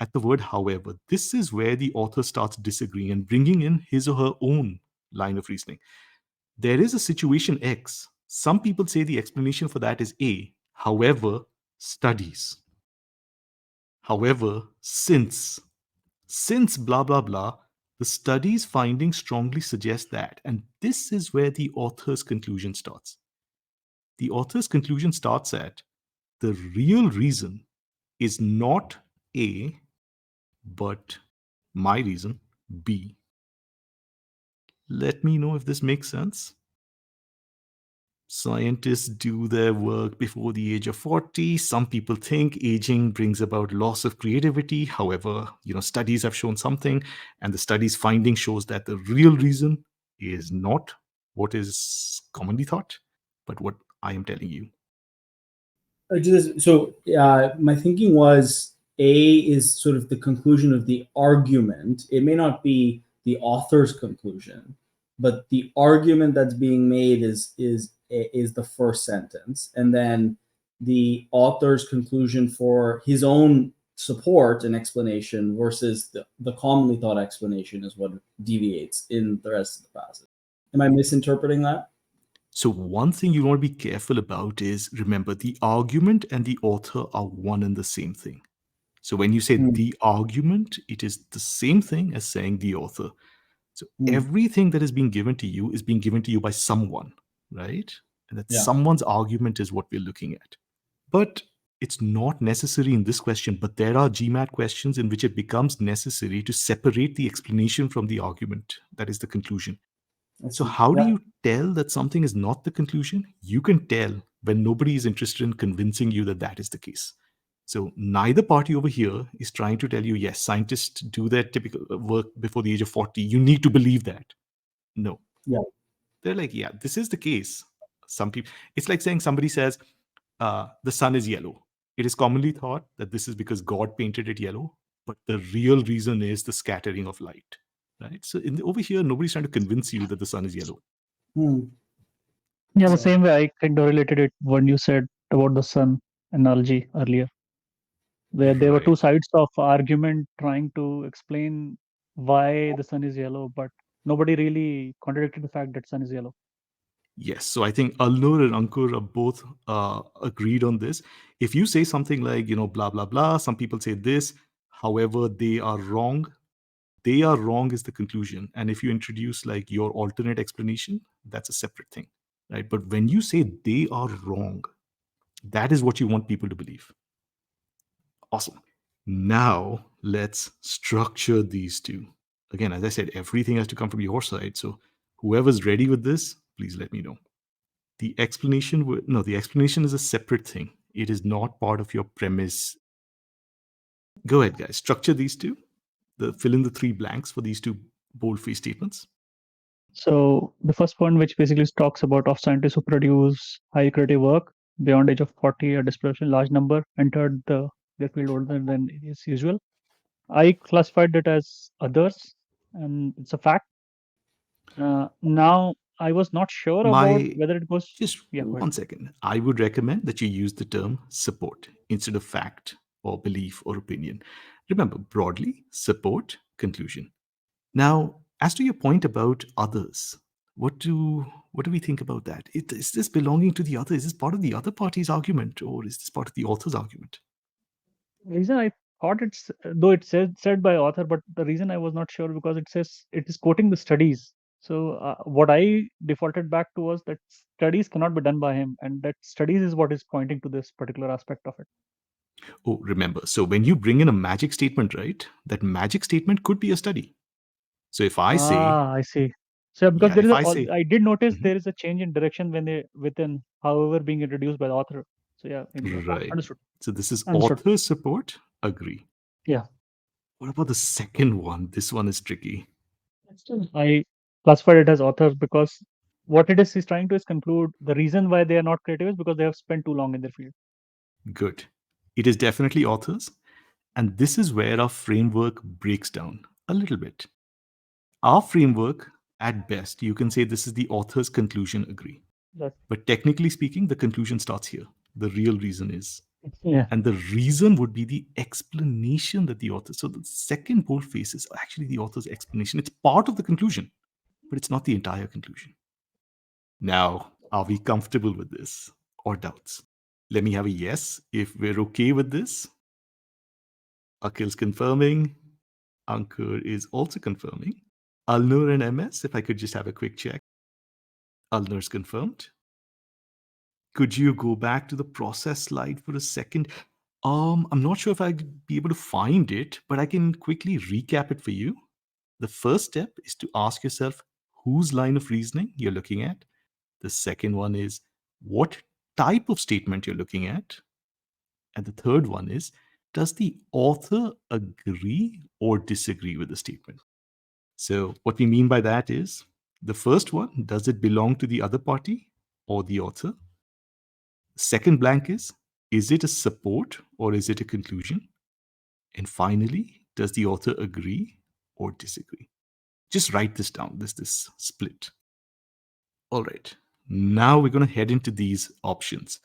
at the word however. This is where the author starts disagreeing and bringing in his or her own line of reasoning. There is a situation X. Some people say the explanation for that is A. However, studies. However, since blah blah blah, the study's findings strongly suggest that. And this is where the author's conclusion starts. The author's conclusion starts at the real reason is not A, but my reason, B. Let me know if this makes sense. Scientists do their work before the age of 40. Some people think aging brings about loss of creativity. However, studies have shown something, and the study's finding shows that the real reason is not what is commonly thought, but what I am telling you. So my thinking was A is sort of the conclusion of the argument. It may not be the author's conclusion, but the argument that's being made is the first sentence, and then the author's conclusion for his own support and explanation versus the commonly thought explanation is what deviates in the rest of the passage. Am I misinterpreting that? So one thing you want to be careful about is, remember, the argument and the author are one and the same thing. So when you say the argument, it is the same thing as saying the author. So everything that is being given to you is being given to you by someone, right? And that someone's argument is what we're looking at. But it's not necessary in this question, but there are GMAT questions in which it becomes necessary to separate the explanation from the argument. That is the conclusion. So how do you tell that something is not the conclusion? You can tell when nobody is interested in convincing you that that is the case. So neither party over here is trying to tell you, yes, scientists do their typical work before the age of 40. You need to believe that. No. Yeah. They're like, yeah, this is the case. Some people, it's like saying somebody says, the sun is yellow. It is commonly thought that this is because God painted it yellow, but the real reason is the scattering of light. Right? So over here, nobody's trying to convince you that the sun is yellow. Yeah, the same way I kind of related it when you said about the sun analogy earlier, where there were two sides of argument trying to explain why the sun is yellow, but nobody really contradicted the fact that sun is yellow. Yes, so I think Alnur and Ankur are both agreed on this. If you say something like, blah, blah, blah, some people say this, however, they are wrong is the conclusion. And if you introduce like your alternate explanation, that's a separate thing, right? But when you say they are wrong, that is what you want people to believe. Awesome. Now let's structure these two. Again, as I said, everything has to come from your side. So whoever's ready with this, please let me know. The explanation is a separate thing. It is not part of your premise. Go ahead, guys. Structure these two. Fill in the 3 blanks for these 2 boldface statements. So the first one, which basically talks about of scientists who produce high creative work beyond age of 40, a disproportionately large number entered their field older than is usual. I classified it as others, and it's a fact. Now, I was not sure about whether it was... Just one second. I would recommend that you use the term support instead of fact or belief or opinion. Remember, broadly, support, conclusion. Now, as to your point about others, what do we think about that? Is this belonging to the other? Is this part of the other party's argument, or is this part of the author's argument? The reason I thought though it said by author, but the reason I was not sure because it says it is quoting the studies. So what I defaulted back to was that studies cannot be done by him, and that studies is what is pointing to this particular aspect of it. Oh, remember, so when you bring in a magic statement, right, that magic statement could be a study. So if I say... I see. So because there is I did notice there is a change in direction when within however being introduced by the author. So yeah, right. Understood. So this is author support, agree. Yeah. What about the second one? This one is tricky. I classified it as authors because what it is he's trying to conclude the reason why they are not creative is because they have spent too long in their field. Good. It is definitely authors. And this is where our framework breaks down a little bit. Our framework, at best, you can say this is the author's conclusion agree. That's, But technically speaking, the conclusion starts here. The real reason is. yeah. And the reason would be the explanation that the author. So the second boldface is actually the author's explanation. It's part of the conclusion, but it's not the entire conclusion. Now, are we comfortable with this or doubts? Let me have a yes if we're okay with this. Akhil's confirming. Ankur is also confirming. Alnur and MS, if I could just have a quick check. Alnur's confirmed. Could you go back to the process slide for a second? I'm not sure if I'd be able to find it, but I can quickly recap it for you. The first step is to ask yourself whose line of reasoning you're looking at. The second one is what type of statement you're looking at. And the third one is, does the author agree or disagree with the statement? So what we mean by that is, the first one, does it belong to the other party or the author? Second blank is it a support or is it a conclusion? And finally, does the author agree or disagree? Just write this down, this split. All right, now we're going to head into these options.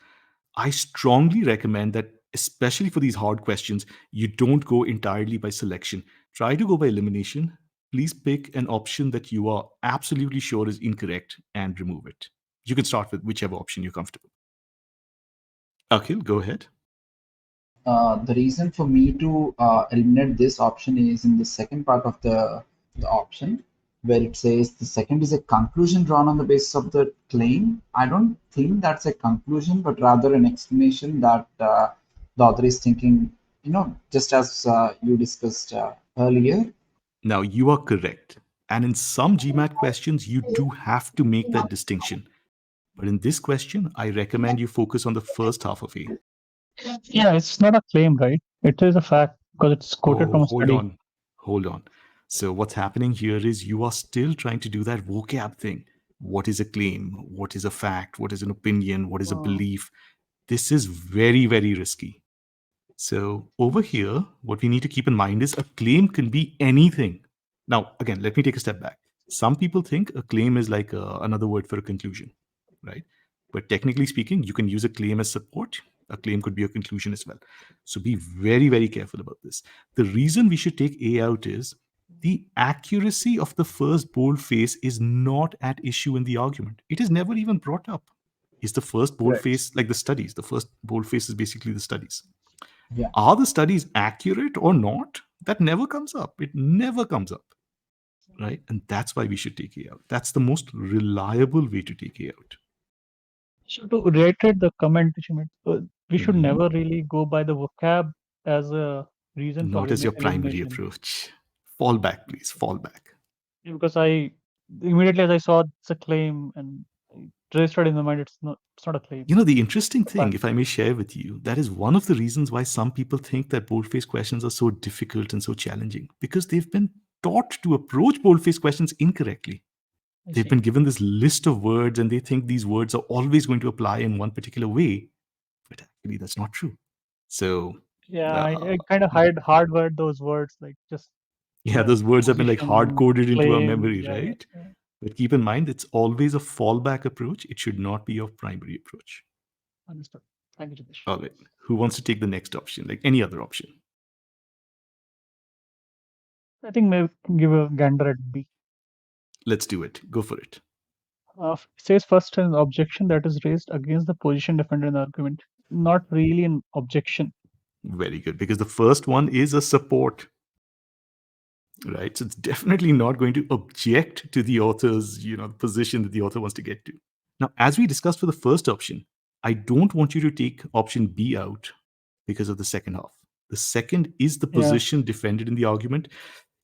I strongly recommend that, especially for these hard questions, you don't go entirely by selection. Try to go by elimination. Please pick an option that you are absolutely sure is incorrect and remove it. You can start with whichever option you're comfortable. Akhil, go ahead. The reason for me to eliminate this option is in the second part of the option, where it says the second is a conclusion drawn on the basis of the claim. I don't think that's a conclusion, but rather an explanation that the author is thinking, just as you discussed earlier. Now, you are correct. And in some GMAT questions, you do have to make that distinction. But in this question, I recommend you focus on the first half of A. Yeah, it's not a claim, right? It is a fact because it's quoted from a study. Hold on. So what's happening here is you are still trying to do that vocab thing. What is a claim? What is a fact? What is an opinion? What is a belief? This is very, very risky. So over here, what we need to keep in mind is a claim can be anything. Now, again, let me take a step back. Some people think a claim is like another word for a conclusion, right? But technically speaking, you can use a claim as support. A claim could be a conclusion as well. So be very, very careful about this. The reason we should take A out is the accuracy of the first boldface is not at issue in the argument. It is never even brought up. Is the first boldface like the studies? The first boldface is basically the studies. Yeah. Are the studies accurate or not? That never comes up. It never comes up. Right? And that's why we should take A out. That's the most reliable way to take A out. So to reiterate the comment that you made, we should never really go by the vocab as a reason for not as your primary elimination. approach. Fall back, please. Fall back. Because I immediately as I saw it's a claim and I registered in my mind it's not a claim. The interesting thing, if I may share with you, that is one of the reasons why some people think that boldface questions are so difficult and so challenging, because they've been taught to approach boldface questions incorrectly. They've been given this list of words and they think these words are always going to apply in one particular way, but actually that's not true. So yeah, I kind of hard-word those words, like just those words have been like hard-coded into our claim, memory, right? Yeah. But keep in mind, it's always a fallback approach. It should not be your primary approach. Understood. Thank you, Ajitesh. All right. Who wants to take the next option, like any other option? I think maybe give a gander at B. Let's do it. Go for it. It says first an objection that is raised against the position defended in the argument. Not really an objection. Very good, because the first one is a support. Right? So it's definitely not going to object to the author's, position that the author wants to get to. Now, as we discussed for the first option, I don't want you to take option B out because of the second half. The second is the position defended in the argument.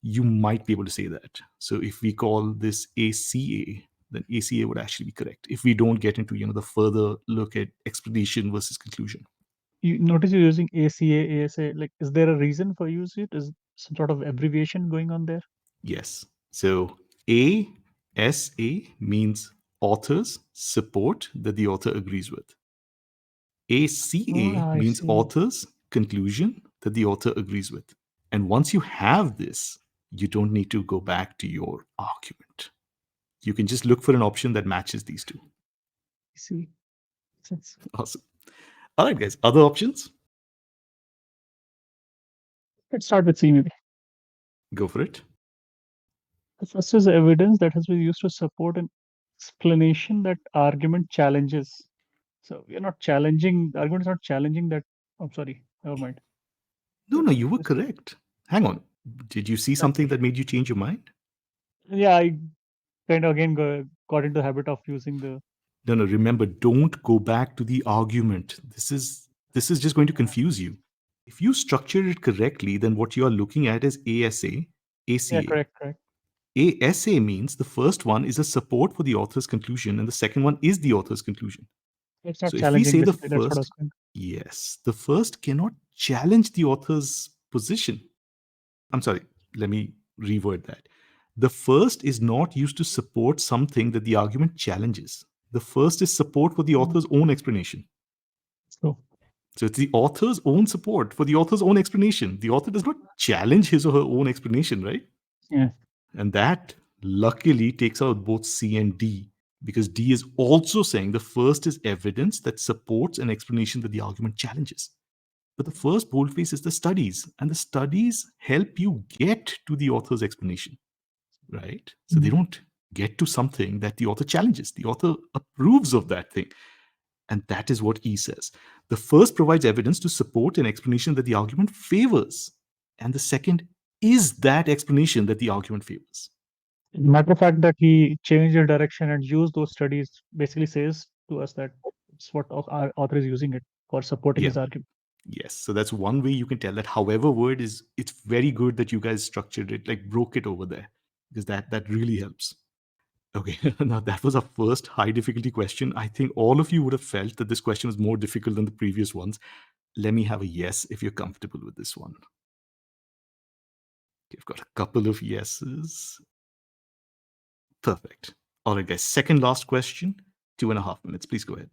You might be able to say that. So if we call this ACA, then ACA would actually be correct. If we don't get into, the further look at explanation versus conclusion. You notice you're using ACA, ASA. Like, is there a reason for using it? Is some sort of abbreviation going on there? Yes. So ASA means authors support that the author agrees with. ACA means authors conclusion that the author agrees with. And once you have this, you don't need to go back to your argument. You can just look for an option that matches these two. See, sense. Awesome. All right, guys. Other options? Let's start with C maybe. Go for it. The first is evidence that has been used to support an explanation that argument challenges. So we are not challenging, the argument is not challenging that. I'm sorry, never mind. No, you were This- correct. Hang on. Did you see something that made you change your mind? Yeah, I kind of again got into the habit of using the. No, remember, don't go back to the argument. This is just going to confuse you. If you structure it correctly, then what you are looking at is ASA, ACA. Yeah, correct. ASA means the first one is a support for the author's conclusion, and the second one is the author's conclusion. It's not So if we challenging. say the Basically, that's what I was first, going. yes, the first cannot challenge the author's position. I'm sorry, let me reword that. The first is not used to support something that the argument challenges. The first is support for the author's own explanation. So So it's the author's own support for the author's own explanation. The author does not challenge his or her own explanation, right? yeah, And that luckily takes out both C and D, because D is also saying the first is evidence that supports an explanation that the argument challenges. But the first boldface is the studies, and the studies help you get to the author's explanation, right? So they don't get to something that the author challenges. The author approves of that thing. And that is what E says. The first provides evidence to support an explanation that the argument favors. And the second is that explanation that the argument favors. matter of fact that he changed the direction and used those studies basically says to us that it's what our author is using it for supporting his argument. Yes. So that's one way you can tell that. However, word is, it's very good that you guys structured it, like broke it over there, because that really helps. Okay, now that was our first high difficulty question. I think all of you would have felt that this question was more difficult than the previous ones. Let me have a yes if you're comfortable with this one. Okay, I've got a couple of yeses. Perfect. All right, guys. Second last question, 2.5 minutes. Please go ahead.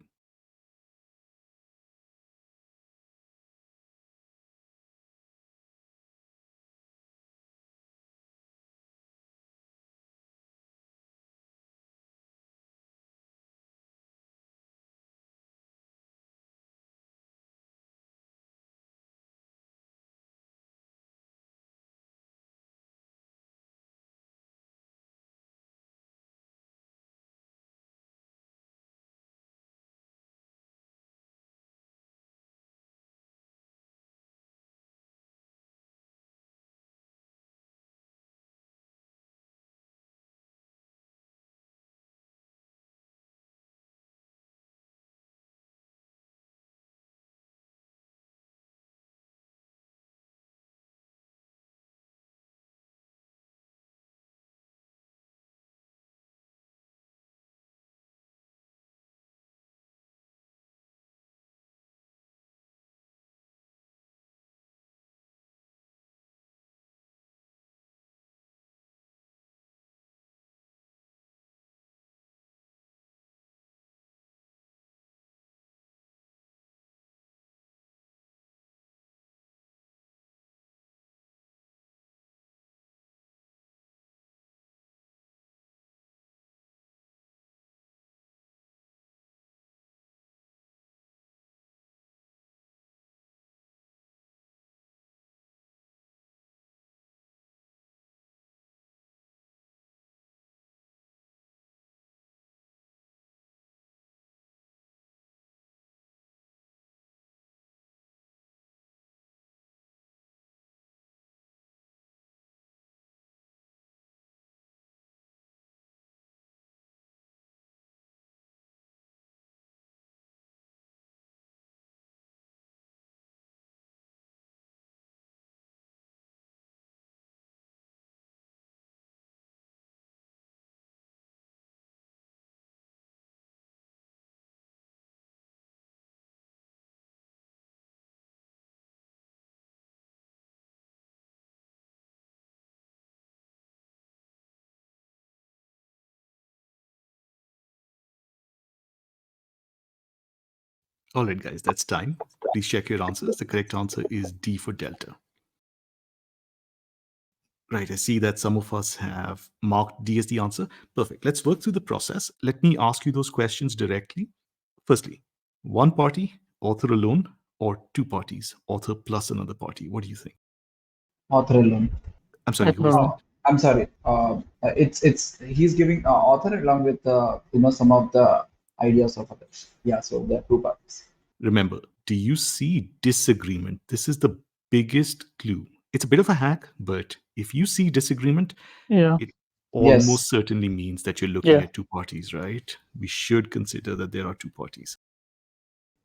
All right, guys, that's time. Please check your answers. The correct answer is D for Delta. Right, I see that some of us have marked D as the answer. Perfect. Let's work through the process. Let me ask you those questions directly. Firstly, one party, author alone, or two parties, author plus another party? What do you think? Author alone. I'm sorry, who was Alone. that? I'm sorry. It's he's giving author along with some of the ideas of others. Yeah, so there are two parts. Remember, do you see disagreement? This is the biggest clue. It's a bit of a hack, but if you see disagreement, Yeah. it Yes. almost certainly means that you're looking Yeah. at two parties, right? We should consider that there are two parties.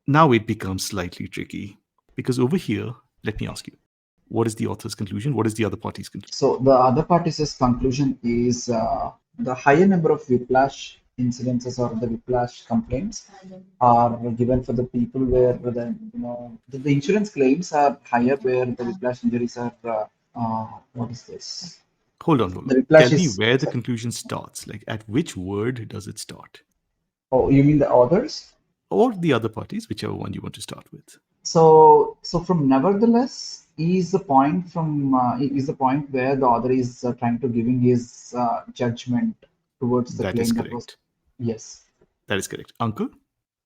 Now it becomes slightly tricky because over here, let me ask you, what is the author's conclusion? What is the other party's conclusion? So the other party's conclusion is the higher number of whiplash incidences or the whiplash complaints are given for the people where the insurance claims are higher where the whiplash injuries are what is this? Hold on, hold The on. whiplash Tell me is, where the conclusion starts. Like, at which word does it start? oh, you mean the authors? Or the other parties, whichever one you want to start with. So from nevertheless is the point where the author is trying to giving his judgment towards the That is claim that was, correct. yes. That is correct. Uncle?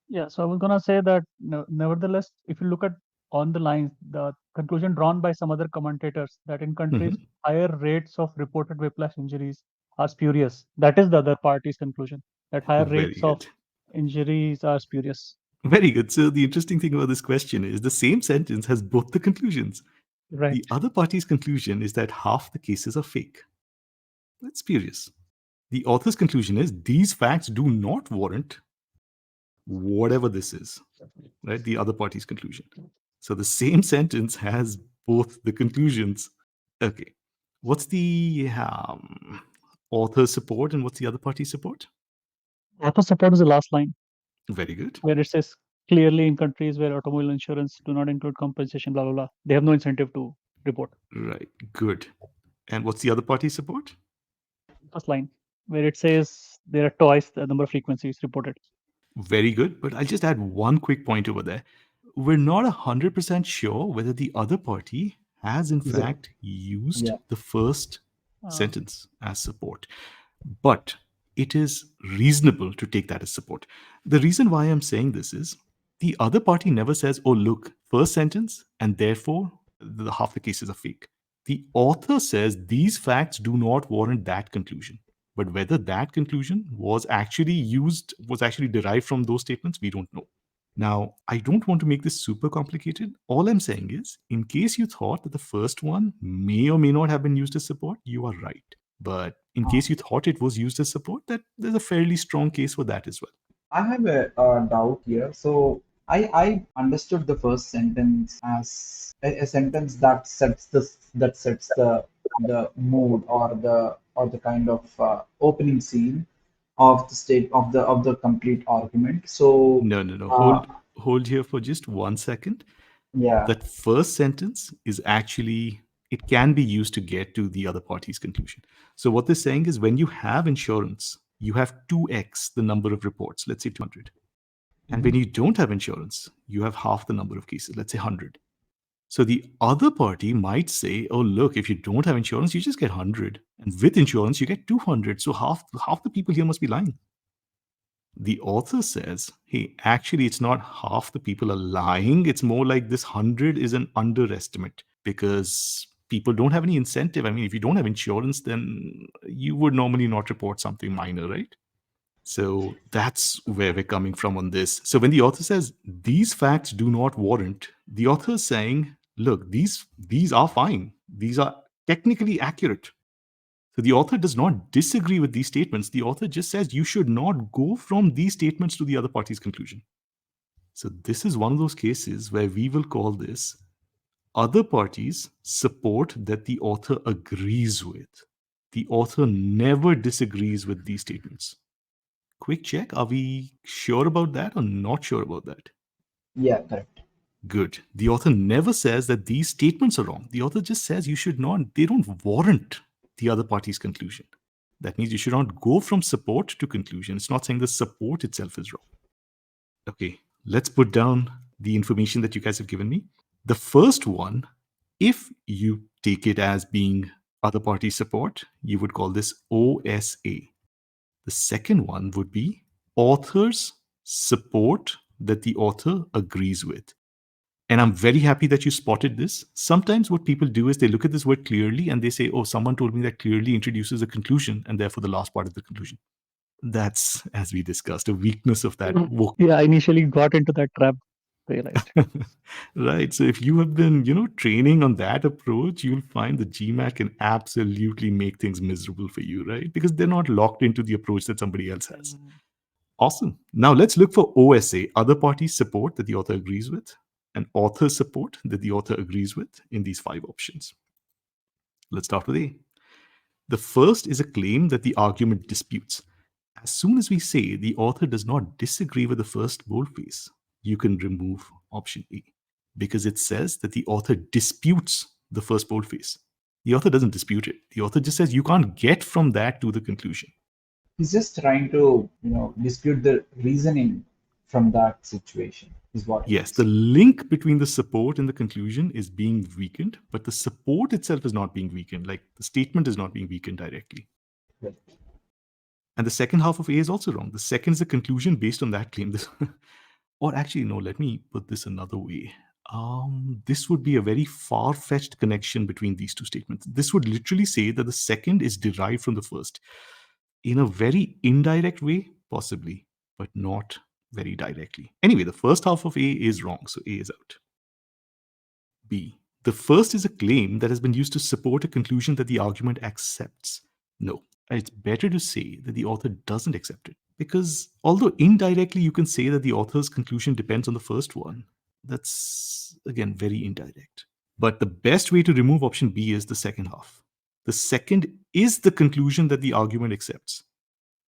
Yeah. So I was gonna say that nevertheless, if you look at on the lines, the conclusion drawn by some other commentators that in countries Mhm. higher rates of reported whiplash injuries are spurious. That is the other party's conclusion. That higher Very rates of good. injuries are spurious. Very good. So the interesting thing about this question is the same sentence has both the conclusions. Right. The other party's conclusion is that half the cases are fake. That's spurious. The author's conclusion is these facts do not warrant whatever this is, right? The other party's conclusion. So the same sentence has both the conclusions. Okay. What's the author's support and what's the other party's support? Author support is the last line Very good. where it says clearly in countries where automobile insurance do not include compensation, blah blah blah. They have no incentive to report. Right. Good. And what's the other party's support? First line where it says there are twice the number of frequencies reported. Very good. But I'll just add one quick point over there. We're not 100% sure whether the other party has, in Is it? fact, used Yeah. the first Uh, sentence as support. But it is reasonable to take that as support. The reason why I'm saying this is the other party never says, oh, look, first sentence, and therefore half the cases are fake. The author says these facts do not warrant that conclusion. But whether that conclusion was actually derived from those statements, we don't know. Now, I don't want to make this super complicated. All I'm saying is, in case you thought that the first one may or may not have been used as support, you are right. But in case you thought it was used as support, that there's a fairly strong case for that as well. I have a doubt here. So I understood the first sentence as a sentence that sets the mood or the kind of opening scene of the state of the complete argument. So No. uh, Hold here for just 1 second. yeah. That first sentence is actually, it can be used to get to the other party's conclusion. So what they're saying is when you have insurance, you have 2x the number of reports, let's say 200. And when you don't have insurance, you have half the number of cases, let's say 100. So the other party might say, oh, look, if you don't have insurance, you just get 100. And with insurance, you get 200. So half the people here must be lying. The author says, hey, actually, it's not half the people are lying. It's more like this 100 is an underestimate because people don't have any incentive. I mean, if you don't have insurance, then you would normally not report something minor, right? So that's where we're coming from on this. So when the author says these facts do not warrant, the author is saying, look, these are fine. These are technically accurate. So the author does not disagree with these statements. The author just says you should not go from these statements to the other party's conclusion. So this is one of those cases where we will call this other parties support that the author agrees with. The author never disagrees with these statements. Quick check. Are we sure about that or not sure about that? Yeah, correct. Good. The author never says that these statements are wrong. The author just says you should not, they don't warrant the other party's conclusion. That means you should not go from support to conclusion. It's not saying the support itself is wrong. Okay, let's put down the information that you guys have given me. The first one, if you take it as being Other party support, you would call this OSA. The second one would be author's support that the author agrees with. And I'm very happy that you spotted this. Sometimes what people do is they look at this word clearly and they say, oh, someone told me that clearly introduces a conclusion and therefore the last part of the conclusion. That's, as we discussed, a weakness of that. Yeah, I initially got into that trap. Realized. Right. So if you have been, training on that approach, you'll find the GMAT can absolutely make things miserable for you, right? Because they're not locked into the approach that somebody else has. Awesome. Now let's look for OSA, other parties support that the author agrees with, and author support that the author agrees with in these 5 options. Let's start with A. The first is a claim that the argument disputes. As soon as we say the author does not disagree with the first boldface, you can remove option A because it says that the author disputes the first boldface. The author doesn't dispute it. The author just says you can't get from that to the conclusion. He's just trying to, dispute the reasoning from that situation, is what. Yes, the link between the support and the conclusion is being weakened, but the support itself is not being weakened. Like the statement is not being weakened directly. Right. And the second half of A is also wrong. The second is a conclusion based on that claim. Or actually, no, let me put this another way. This would be a very far-fetched connection between these two statements. This would literally say that the second is derived from the first. In a very indirect way, possibly, but not very directly. Anyway, the first half of A is wrong, so A is out. B. The first is a claim that has been used to support a conclusion that the argument accepts. No, it's better to say that the author doesn't accept it. Because although indirectly you can say that the author's conclusion depends on the first one, that's, again, very indirect. But the best way to remove option B is the second half. The second is the conclusion that the argument accepts.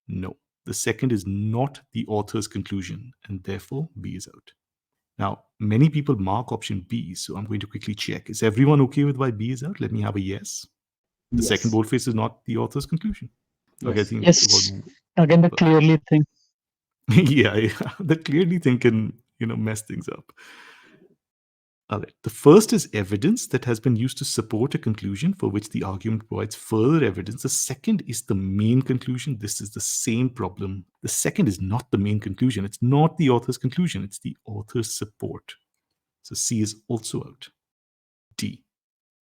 No, the second is not the author's conclusion, and therefore B is out. Now, many people mark option B, so I'm going to quickly check. Is everyone okay with why B is out? Let me have a yes. The second boldface is not the author's conclusion. Yes. Okay, I think Yes. Again, the clearly thing. yeah, the clearly thing can, mess things up. All right. The first is evidence that has been used to support a conclusion for which the argument provides further evidence. The second is the main conclusion. This is the same problem. The second is not the main conclusion. It's not the author's conclusion. It's the author's support. So C is also out. D.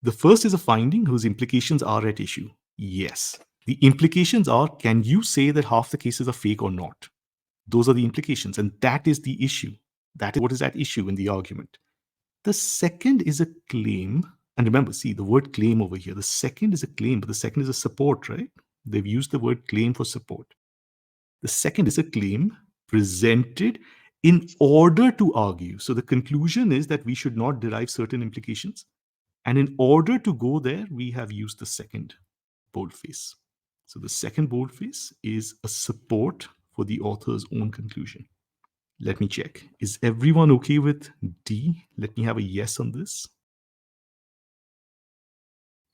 The first is a finding whose implications are at issue. Yes. The implications are, can you say that half the cases are fake or not? Those are the implications. And that is the issue. That is what is at issue in the argument. The second is a claim. And remember, see the word claim over here. The second is a claim, but the second is a support, right? They've used the word claim for support. The second is a claim presented in order to argue. So the conclusion is that we should not derive certain implications. And in order to go there, we have used the second boldface. So the second boldface is a support for the author's own conclusion. Let me check. Is everyone okay with D? Let me have a yes on this.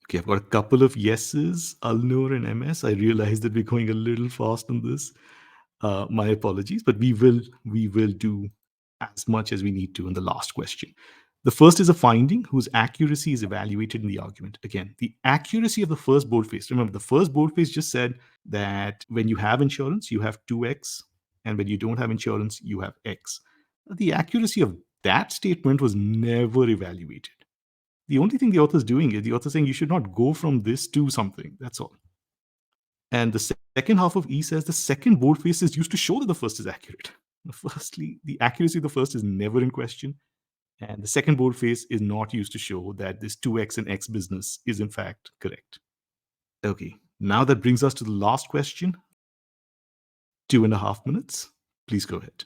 Okay, I've got a couple of yeses, Alnur and MS. I realize that we're going a little fast on this. My apologies, but we will do as much as we need to in the last question. The first is a finding whose accuracy is evaluated in the argument. Again, the accuracy of the first boldface. Remember, the first boldface just said that when you have insurance, you have 2x, and when you don't have insurance, you have x. The accuracy of that statement was never evaluated. The only thing the author is doing is the author saying you should not go from this to something. That's all. And the second half of E says the second boldface is used to show that the first is accurate. Firstly, the accuracy of the first is never in question. And the second boldface is not used to show that this 2x and x business is in fact correct. Okay, now that brings us to the last question. 2.5 minutes. Please go ahead.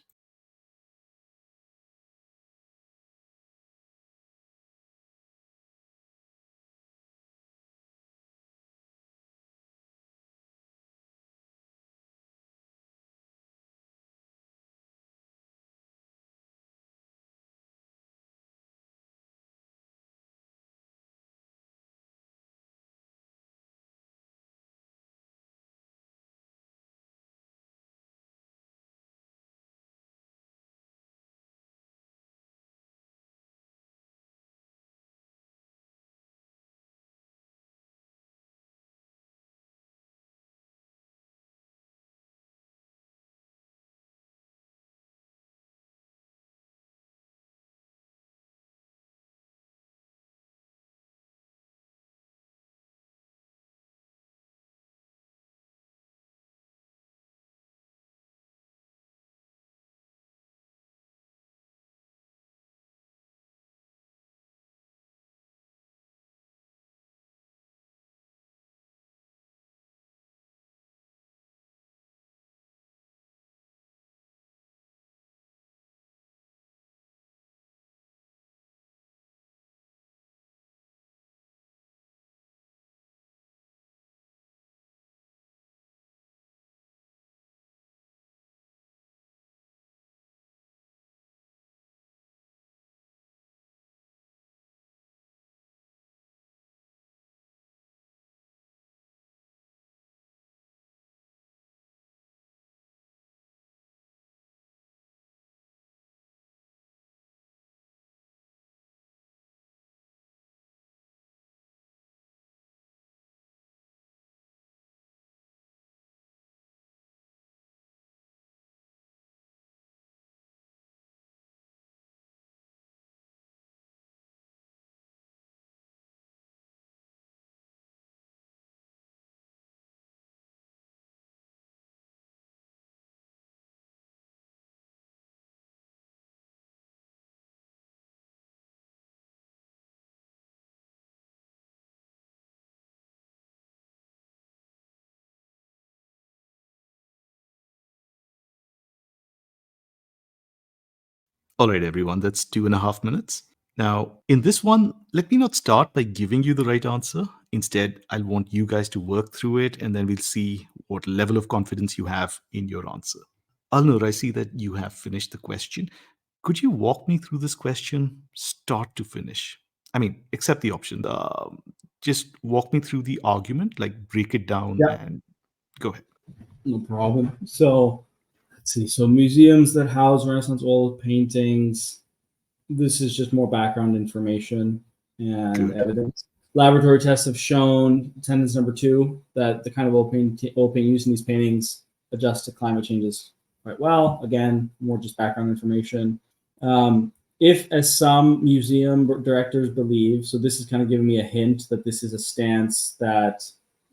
All right, everyone, that's 2.5 minutes. Now, in this one, let me not start by giving you the right answer. Instead, I'll want you guys to work through it, and then we'll see what level of confidence you have in your answer. Alnur, I see that you have finished the question. Could you walk me through this question, start to finish? I mean, accept the option. Just walk me through the argument, like break it down Yeah. and go ahead. No problem. So let's see. So museums that house Renaissance oil paintings. This is just more background information and Good. evidence. Laboratory tests have shown, sentence number 2, that the kind of oil paint used in these paintings adjusts to climate changes quite well. Again, more just background information. If, as some museum directors believe, so this is kind of giving me a hint that this is a stance that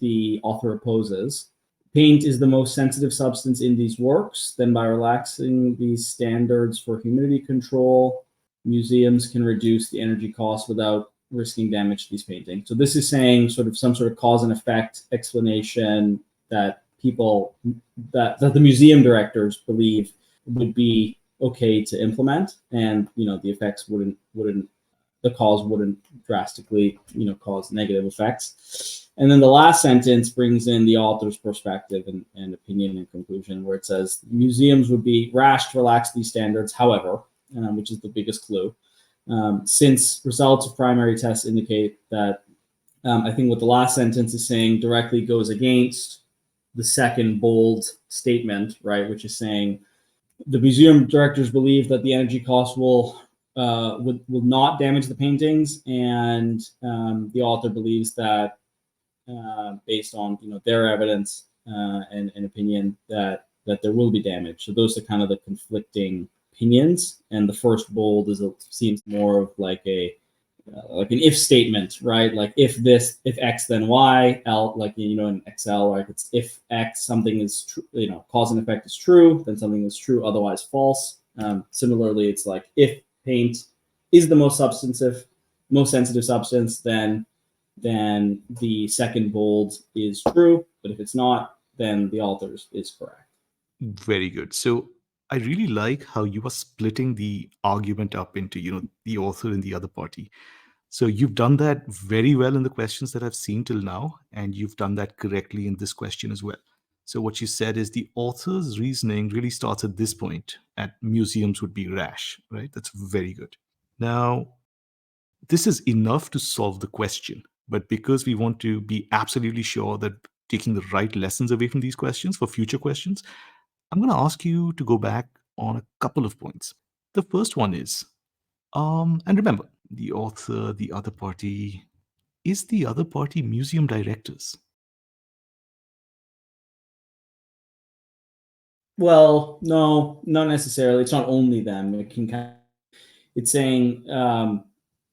the author opposes. Paint is the most sensitive substance in these works. Then by relaxing these standards for humidity control, museums can reduce the energy costs without risking damage to these paintings. So this is saying sort of some sort of cause and effect explanation that people that the museum directors believe would be okay to implement, and the effects wouldn't the cause wouldn't drastically cause negative effects. And then the last sentence brings in the author's perspective and opinion and conclusion, where it says museums would be rash to relax these standards, however, which is the biggest clue, since results of primary tests indicate that I think what the last sentence is saying directly goes against the second bold statement, right, which is saying the museum directors believe that the energy costs will not damage the paintings, and the author believes that based on their evidence and opinion that there will be damage. So those are kind of the conflicting opinions, and the first bold seems more of like an if statement, right? Like if X then Y, L, like in Excel, like it's if X something is true, cause and effect is true, then something is true, otherwise false. Similarly, it's like if paint is the most sensitive substance, then the second bold is true, but if it's not, then the author's is correct. Very good. So I really like how you are splitting the argument up into, the author and the other party. So you've done that very well in the questions that I've seen till now, and you've done that correctly in this question as well. So what you said is the author's reasoning really starts at this point, at museums would be rash, right? That's very good. Now, this is enough to solve the question, but because we want to be absolutely sure that taking the right lessons away from these questions for future questions, I'm going to ask you to go back on a couple of points. The first one is, and remember, the author, the other party, is the other party museum directors? Well, no, not necessarily. It's not only them. It's saying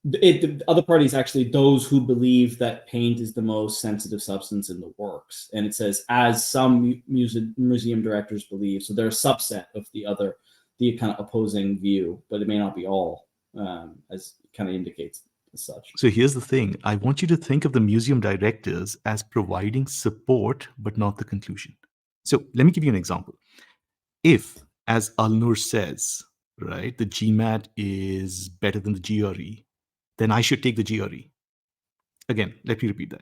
the other party is actually those who believe that paint is the most sensitive substance in the works, and it says as some museum directors believe. So they're a subset of the kind of opposing view, but it may not be all, as kind of indicates as such. So here's the thing. I want you to think of the museum directors as providing support, but not the conclusion. So let me give you an example. If, as Alnur says, right, the GMAT is better than the GRE, then I should take the GRE. Again, let me repeat that.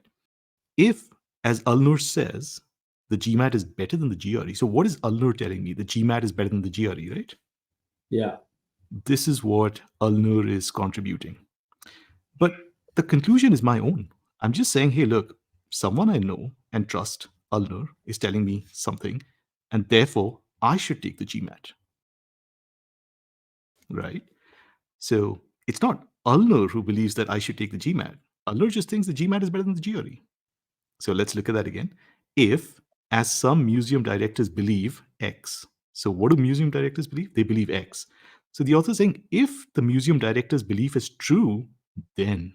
If, as Alnur says, the GMAT is better than the GRE, so what is Alnur telling me? The GMAT is better than the GRE, right? Yeah. This is what Alnur is contributing. But the conclusion is my own. I'm just saying, hey, look, someone I know and trust, Alnur, is telling me something, and therefore I should take the GMAT. Right? So it's not Alnur who believes that I should take the GMAT. Alnur just thinks the GMAT is better than the GRE. So let's look at that again. If, as some museum directors believe X, so what do museum directors believe? They believe X. So the author is saying if the museum director's belief is true, then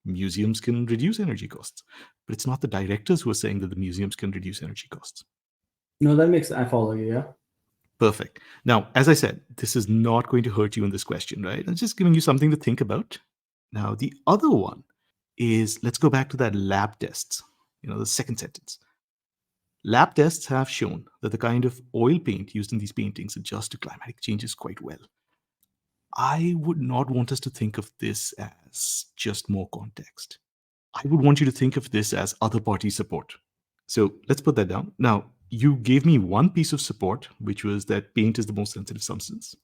museums can reduce energy costs. But it's not the directors who are saying that the museums can reduce energy costs. No, I follow you, yeah. Perfect. Now, as I said, this is not going to hurt you in this question, right? I'm just giving you something to think about. Now, the other one is, let's go back to that lab tests, the second sentence. Lab tests have shown that the kind of oil paint used in these paintings adjusts to climatic changes quite well. I would not want us to think of this as just more context. I would want you to think of this as other party support. So let's put that down. Now, you gave me one piece of support, which was that paint is the most sensitive substance.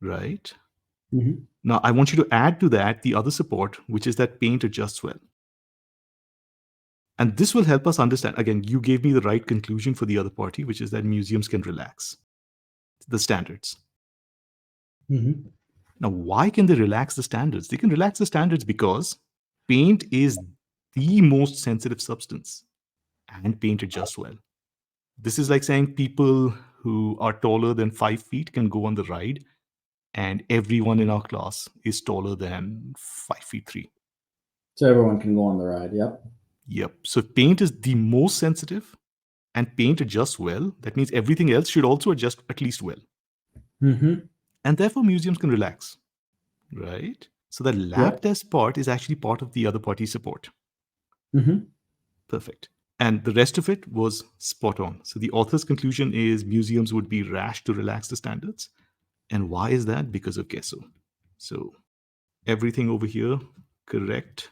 Right? Mhm. Now, I want you to add to that the other support, which is that paint adjusts well. And this will help us understand. Again, you gave me the right conclusion for the other party, which is that museums can relax the standards. Mhm. Now, why can they relax the standards? They can relax the standards because paint is the most sensitive substance and paint adjusts well. This is like saying people who are taller than 5 feet can go on the ride, and everyone in our class is taller than 5'3". So everyone can go on the ride. Yep. Yep. So paint is the most sensitive and paint adjusts well. That means everything else should also adjust at least well. Mm-hmm. And therefore, museums can relax, right? So the lab Yep. test part is actually part of the other party support. Mm-hmm. Perfect. And the rest of it was spot on. So the author's conclusion is museums would be rash to relax the standards. And why is that? Because of Gesso. So everything over here, correct.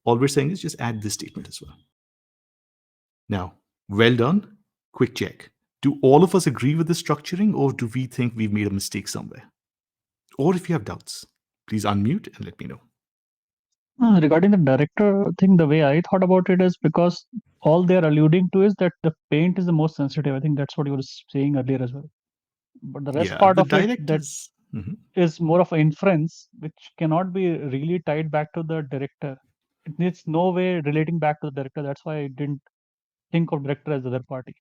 All we're saying is just add this statement as well. Now, well done. Quick check. Do all of us agree with the structuring, or do we think we've made a mistake somewhere? Or if you have doubts, please unmute and let me know. Regarding the director thing, the way I thought about it is because all they're alluding to is that the paint is the most sensitive. I think that's what you were saying earlier as well. But the rest Yeah, part the of it, direct that is. Mhm. is more of an inference, which cannot be really tied back to the director. It needs no way relating back to the director. That's why I didn't think of director as the other party,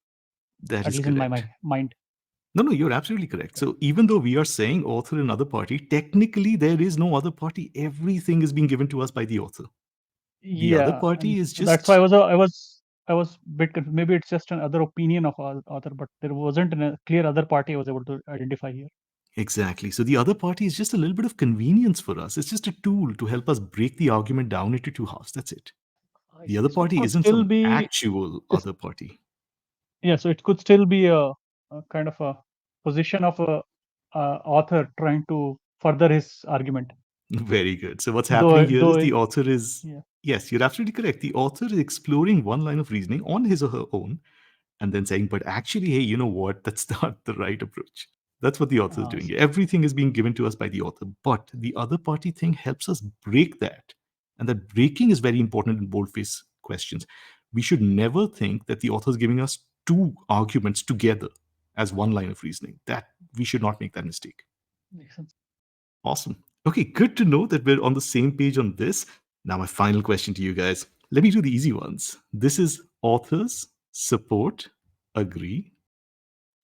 That at is least in my correct. mind. No, you're absolutely correct. So even though we are saying author and other party, technically there is no other party. Everything is being given to us by the author. The other Yeah, party and is that's why just I was a bit confused. Maybe it's just another opinion of author, but there wasn't a clear other party I was able to identify here. exactly. So the other party is just a little bit of convenience for us. It's just a tool to help us break the argument down into two halves. That's it. I The see. other So it party could isn't still some be actual this. other party. Yeah, so it could still be a kind of a position of a author trying to further his argument. Very good. So what's happening here is the author is, yeah. yes, you're absolutely correct. The author is exploring one line of reasoning on his or her own and then saying, but actually, hey, you know what? That's not the right approach. That's what the author is doing. So Everything is being given to us by the author, but the other party thing helps us break that. And that breaking is very important in boldface questions. We should never think that the author is giving us two arguments together as one line of reasoning. That we should not make that mistake. makes sense. Awesome. Okay, good to know that we're on the same page on this. Now, my final question to you guys. Let me do the easy ones. This is authors, support, agree.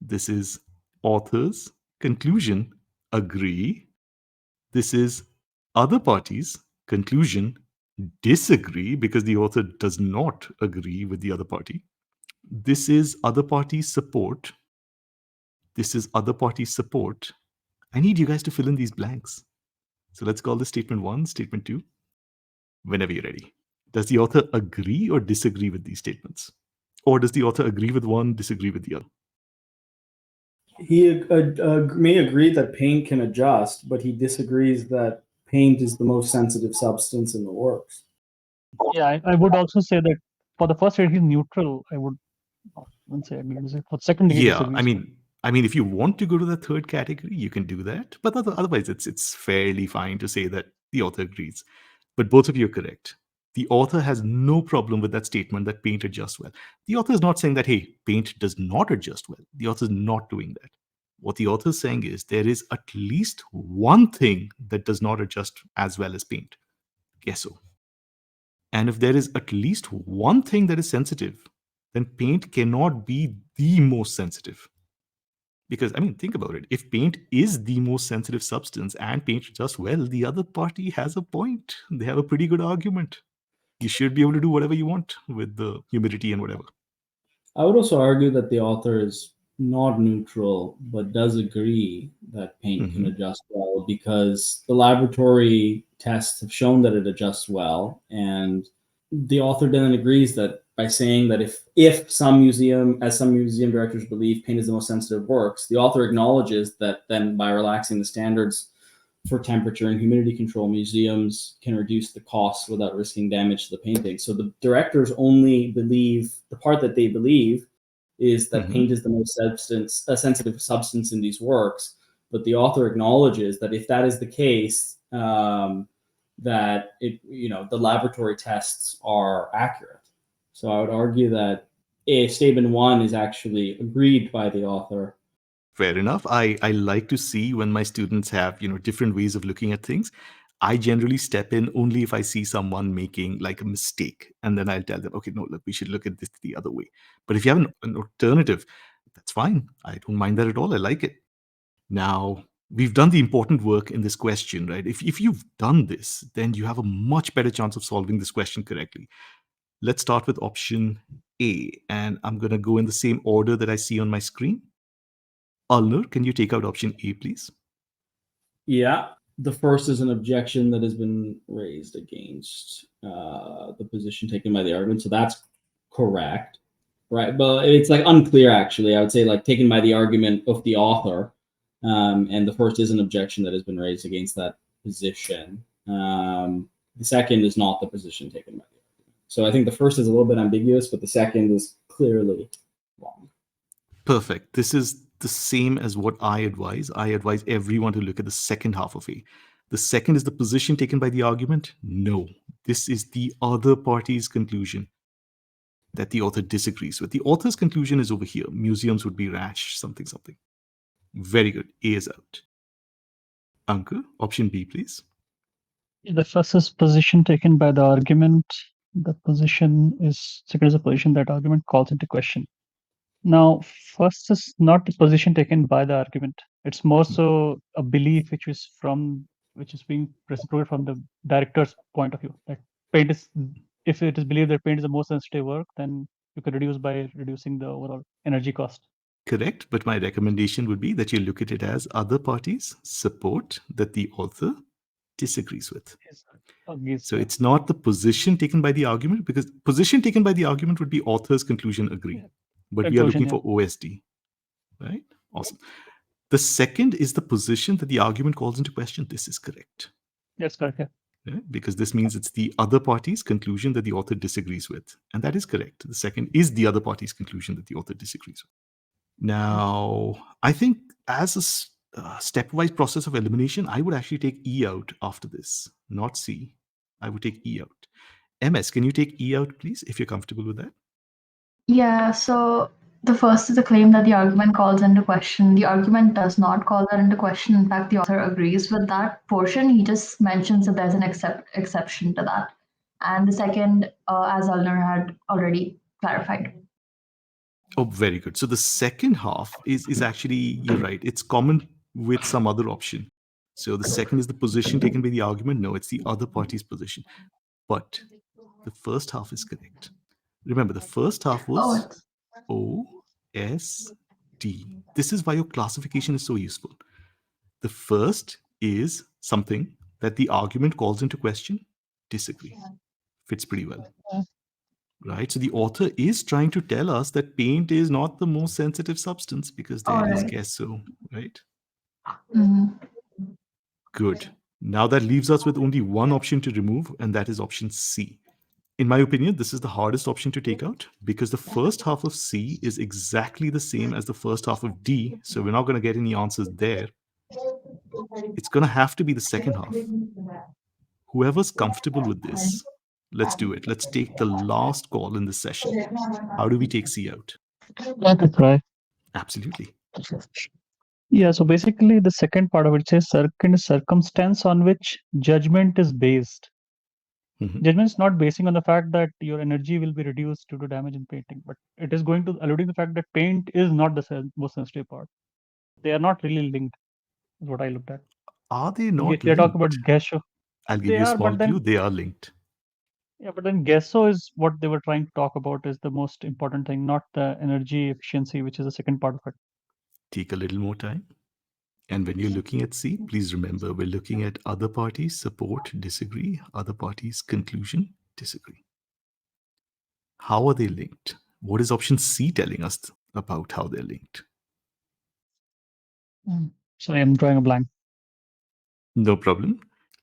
This is authors, conclusion, agree. This is other parties, conclusion, disagree because the author does not agree with the other party. This is other parties, support. This is other parties, support. I need you guys to fill in these blanks. So let's call this statement 1, statement 2, whenever you're ready. Does the author agree or disagree with these statements? Or does the author agree with one, disagree with the other? He may agree that paint can adjust, but he disagrees that paint is the most sensitive substance in the works. Yeah, I would also say that for the first rate, he's neutral. I wouldn't say agree. For the second, he Yeah, disagrees. I mean, if you want to go to the third category, you can do that. But otherwise, it's fairly fine to say that the author agrees. But both of you are correct. The author has no problem with that statement that paint adjusts well. The author is not saying that, hey, paint does not adjust well. The author is not doing that. What the author is saying is there is at least one thing that does not adjust as well as paint. Gesso. And if there is at least one thing that is sensitive, then paint cannot be the most sensitive. Because, I mean, think about it. If paint is the most sensitive substance and paint adjusts well, the other party has a point. They have a pretty good argument. You should be able to do whatever you want with the humidity and whatever. I would also argue that the author is not neutral, but does agree that paint can adjust well because the laboratory tests have shown that it adjusts well. And the author then agrees that by saying that if some museum directors believe paint is the most sensitive works, the author acknowledges that then by relaxing the standards for temperature and humidity control, museums can reduce the costs without risking damage to the painting. So the directors only believe the part that they believe is that paint is the most sensitive substance in these works, but the author acknowledges that if that is the case, that the laboratory tests are accurate. So I would argue that statement 1 is actually agreed by the author. Fair enough. I like to see when my students have, different ways of looking at things. I generally step in only if I see someone making like a mistake. And then I'll tell them, okay, no, look, we should look at this the other way. But if you have an alternative, that's fine. I don't mind that at all. I like it. Now, we've done the important work in this question, right? If you've done this, then you have a much better chance of solving this question correctly. Let's start with option A. And I'm going to go in the same order that I see on my screen. Ulner, can you take out option A, please? Yeah. The first is an objection that has been raised against the position taken by the argument. So that's correct, right? But it's like unclear, actually. I would say like taken by the argument of the author. And the first is an objection that has been raised against that position. The second is not the position taken by the argument. So I think the first is a little bit ambiguous, but the second is clearly wrong. Perfect. This is the same as what I advise. I advise everyone to look at the second half of A. The second is the position taken by the argument. No, this is the other party's conclusion that the author disagrees with. The author's conclusion is over here. Museums would be rash, something, something. Very good. A is out. Ankur, option B, please. The first is position taken by the argument. The position is second is a position that argument calls into question. Now, first is not the position taken by the argument. It's more so a belief which is being reciprocated from the director's point of view. That paint is, if it is believed that paint is the most sensitive work, then you can reduce by reducing the overall energy cost. Correct, but my recommendation would be that you look at it as other parties support that the author disagrees with. So it's not the position taken by the argument, because position taken by the argument would be author's conclusion agree. But we are looking for OSD, right? Awesome. The second is the position that the argument calls into question. This is correct. That's correct, yeah. Right? Because this means it's the other party's conclusion that the author disagrees with. And that is correct. The second is the other party's conclusion that the author disagrees with. Now, I think as a stepwise process of elimination, I would actually take E out after this, not C. I would take E out. MS, can you take E out, please, if you're comfortable with that? Yeah, so the first is the claim that the argument calls into question. The argument does not call that into question. In fact, the author agrees with that portion. He just mentions that there's an exception to that. And the second, as Ulner had already clarified. Oh, very good. So the second half is actually, you're right, it's common with some other option. So the second is the position taken by the argument. No, it's the other party's position. But the first half is correct. Remember, the first half was O, S, D. This is why your classification is so useful. The first is something that the argument calls into question. Disagree. Fits pretty well. Right? So the author is trying to tell us that paint is not the most sensitive substance because there is gesso, right? Good. Now that leaves us with only one option to remove, and that is option C. In my opinion, this is the hardest option to take out because the first half of C is exactly the same as the first half of D. So we're not going to get any answers there. It's going to have to be the second half. Whoever's comfortable with this, let's do it. Let's take the last call in this session. How do we take C out? I could try. Absolutely. Yeah, so basically the second part of it says second is circumstance on which judgment is based. Judgment is not basing on the fact that your energy will be reduced due to damage in painting, but it is going to alluding the fact that paint is not the most sensitive part. They are not really linked, is what I looked at. Are they not They're talking about gesso. I'll give you a small clue. They are linked. Yeah, but then gesso is what they were trying to talk about is the most important thing, not the energy efficiency, which is the second part of it. Take a little more time. And when you're looking at C, please remember we're looking at other parties support, disagree, other parties conclusion, disagree. How are they linked? What is option C telling us about how they're linked? Sorry, I'm drawing a blank. No problem.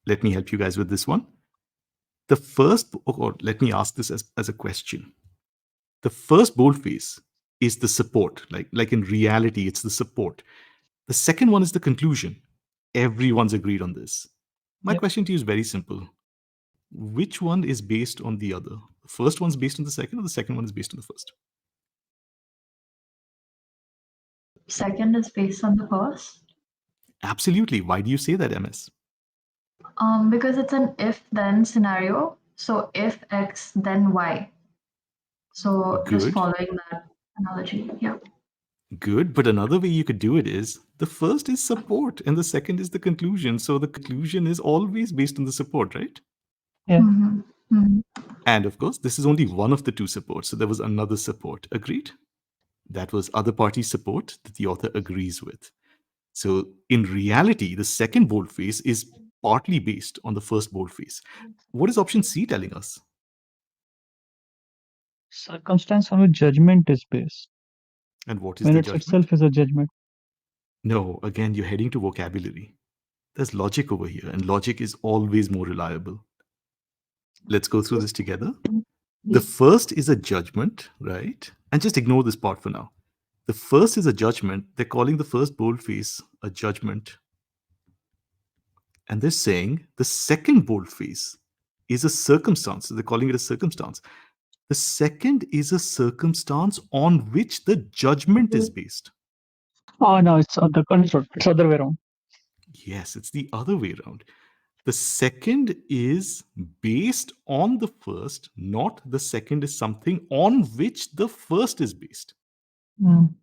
Let me help you guys with this one. The first, or let me ask this as a question. The first boldface is the support. Like in reality, it's the support. The second one is the conclusion. Everyone's agreed on this. My question to you is very simple. Which one is based on the other? The first one's based on the second, or the second one is based on the first? Second is based on the first. Absolutely. Why do you say that, MS? Because it's an if-then scenario. So if X, then Y. So just Good. following that analogy. Yeah. Good. But another way you could do it is the first is support and the second is the conclusion. So the conclusion is always based on the support, right? Yeah. Mhm. Mhm. And of course, this is only one of the two supports. So there was another support. Agreed? That was other party support that the author agrees with. So in reality, the second boldface is partly based on the first boldface. What is option C telling us? Circumstance on which judgment is based. And what is the Minutes judgment? itself is a judgment. No, again, you're heading to vocabulary. There's logic over here, and logic is always more reliable. Let's go through this together. The first is a judgment, right? And just ignore this part for now. The first is a judgment. They're calling the first boldface a judgment. And they're saying the second boldface is a circumstance. So they're calling it a circumstance. The second is a circumstance on which the judgment is based. Oh no, it's on the control. It's other way around. Yes, it's the other way around. The second is based on the first, not the second is something on which the first is based. Mm.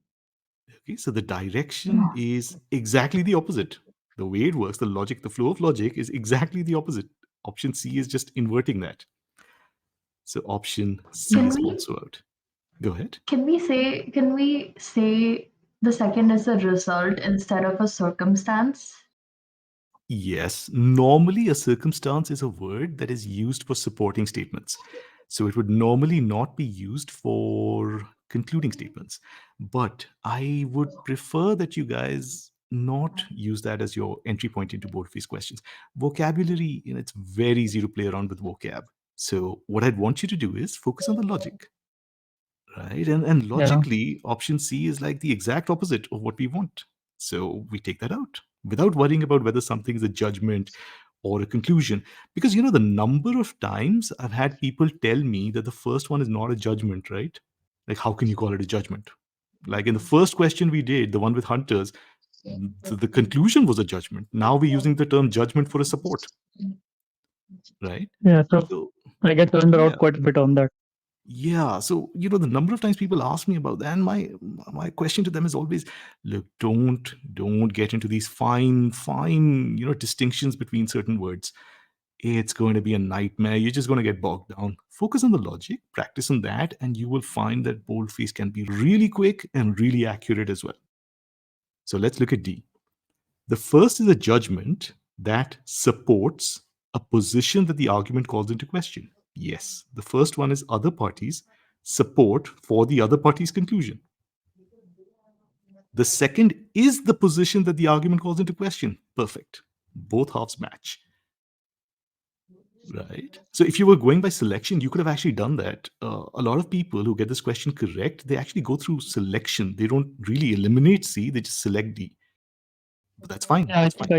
Okay, so the direction is exactly the opposite. The way it works, the logic, the flow of logic is exactly the opposite. Option C is just inverting that. So option C Can is we- also out. Go ahead. Can we say the second is a result instead of a circumstance? Yes, normally a circumstance is a word that is used for supporting statements. So it would normally not be used for concluding statements. But I would prefer that you guys not use that as your entry point into boldface questions. Vocabulary, it's very easy to play around with vocab. So what I'd want you to do is focus on the logic, right? And logically, option C is like the exact opposite of what we want. So we take that out without worrying about whether something is a judgment or a conclusion. Because the number of times I've had people tell me that the first one is not a judgment, right? Like, how can you call it a judgment? Like in the first question we did, the one with hunters, the conclusion was a judgment. Now we're using the term judgment for a support, right? Yeah, so So I get turned Yeah. around quite a bit on that. Yeah, so the number of times people ask me about that, and my question to them is always, look, don't get into these fine distinctions between certain words. It's going to be a nightmare. You're just going to get bogged down. Focus on the logic, practice on that, and you will find that boldface can be really quick and really accurate as well. So let's look at D. The first is a judgment that supports a position that the argument calls into question. Yes, the first one is other parties support for the other party's conclusion. The second is the position that the argument calls into question. Perfect. Both halves match. Right. So if you were going by selection, you could have actually done that. A lot of people who get this question correct, they actually go through selection. They don't really eliminate C, they just select D. But that's fine. Yeah, I That's think fine.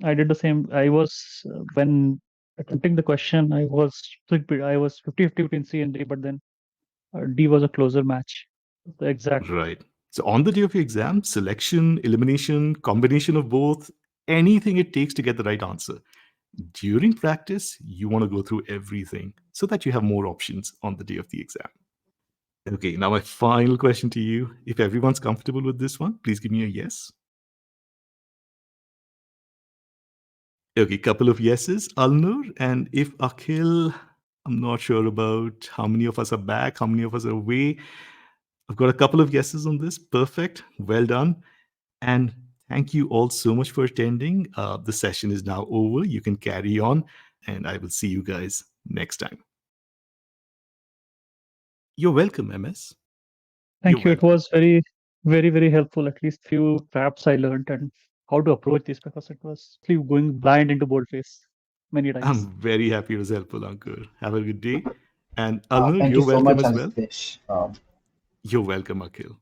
I did the same. I was when attempting the question, I was 50-50 between C and D, but then D was a closer match. The exact. Right. So on the day of your exam, selection, elimination, combination of both, anything it takes to get the right answer. During practice, you want to go through everything so that you have more options on the day of the exam. Okay, now my final question to you. If everyone's comfortable with this one, please give me a yes. Okay, couple of yeses, Alnur. And if Akhil, I'm not sure about how many of us are back, how many of us are away. I've got a couple of yeses on this. Perfect. Well done. And thank you all so much for attending. The session is now over. You can carry on, and I will see you guys next time. You're welcome, MS. Thank You're you. It welcome. was very, very, very helpful. At least few traps I learned and how to approach this because it was actually going blind into boldface many times. I'm very happy it was helpful, Ankur. Have a good day. And Alnur, Thank you you're so welcome much, as well. Ajitesh. You're welcome, Akhil.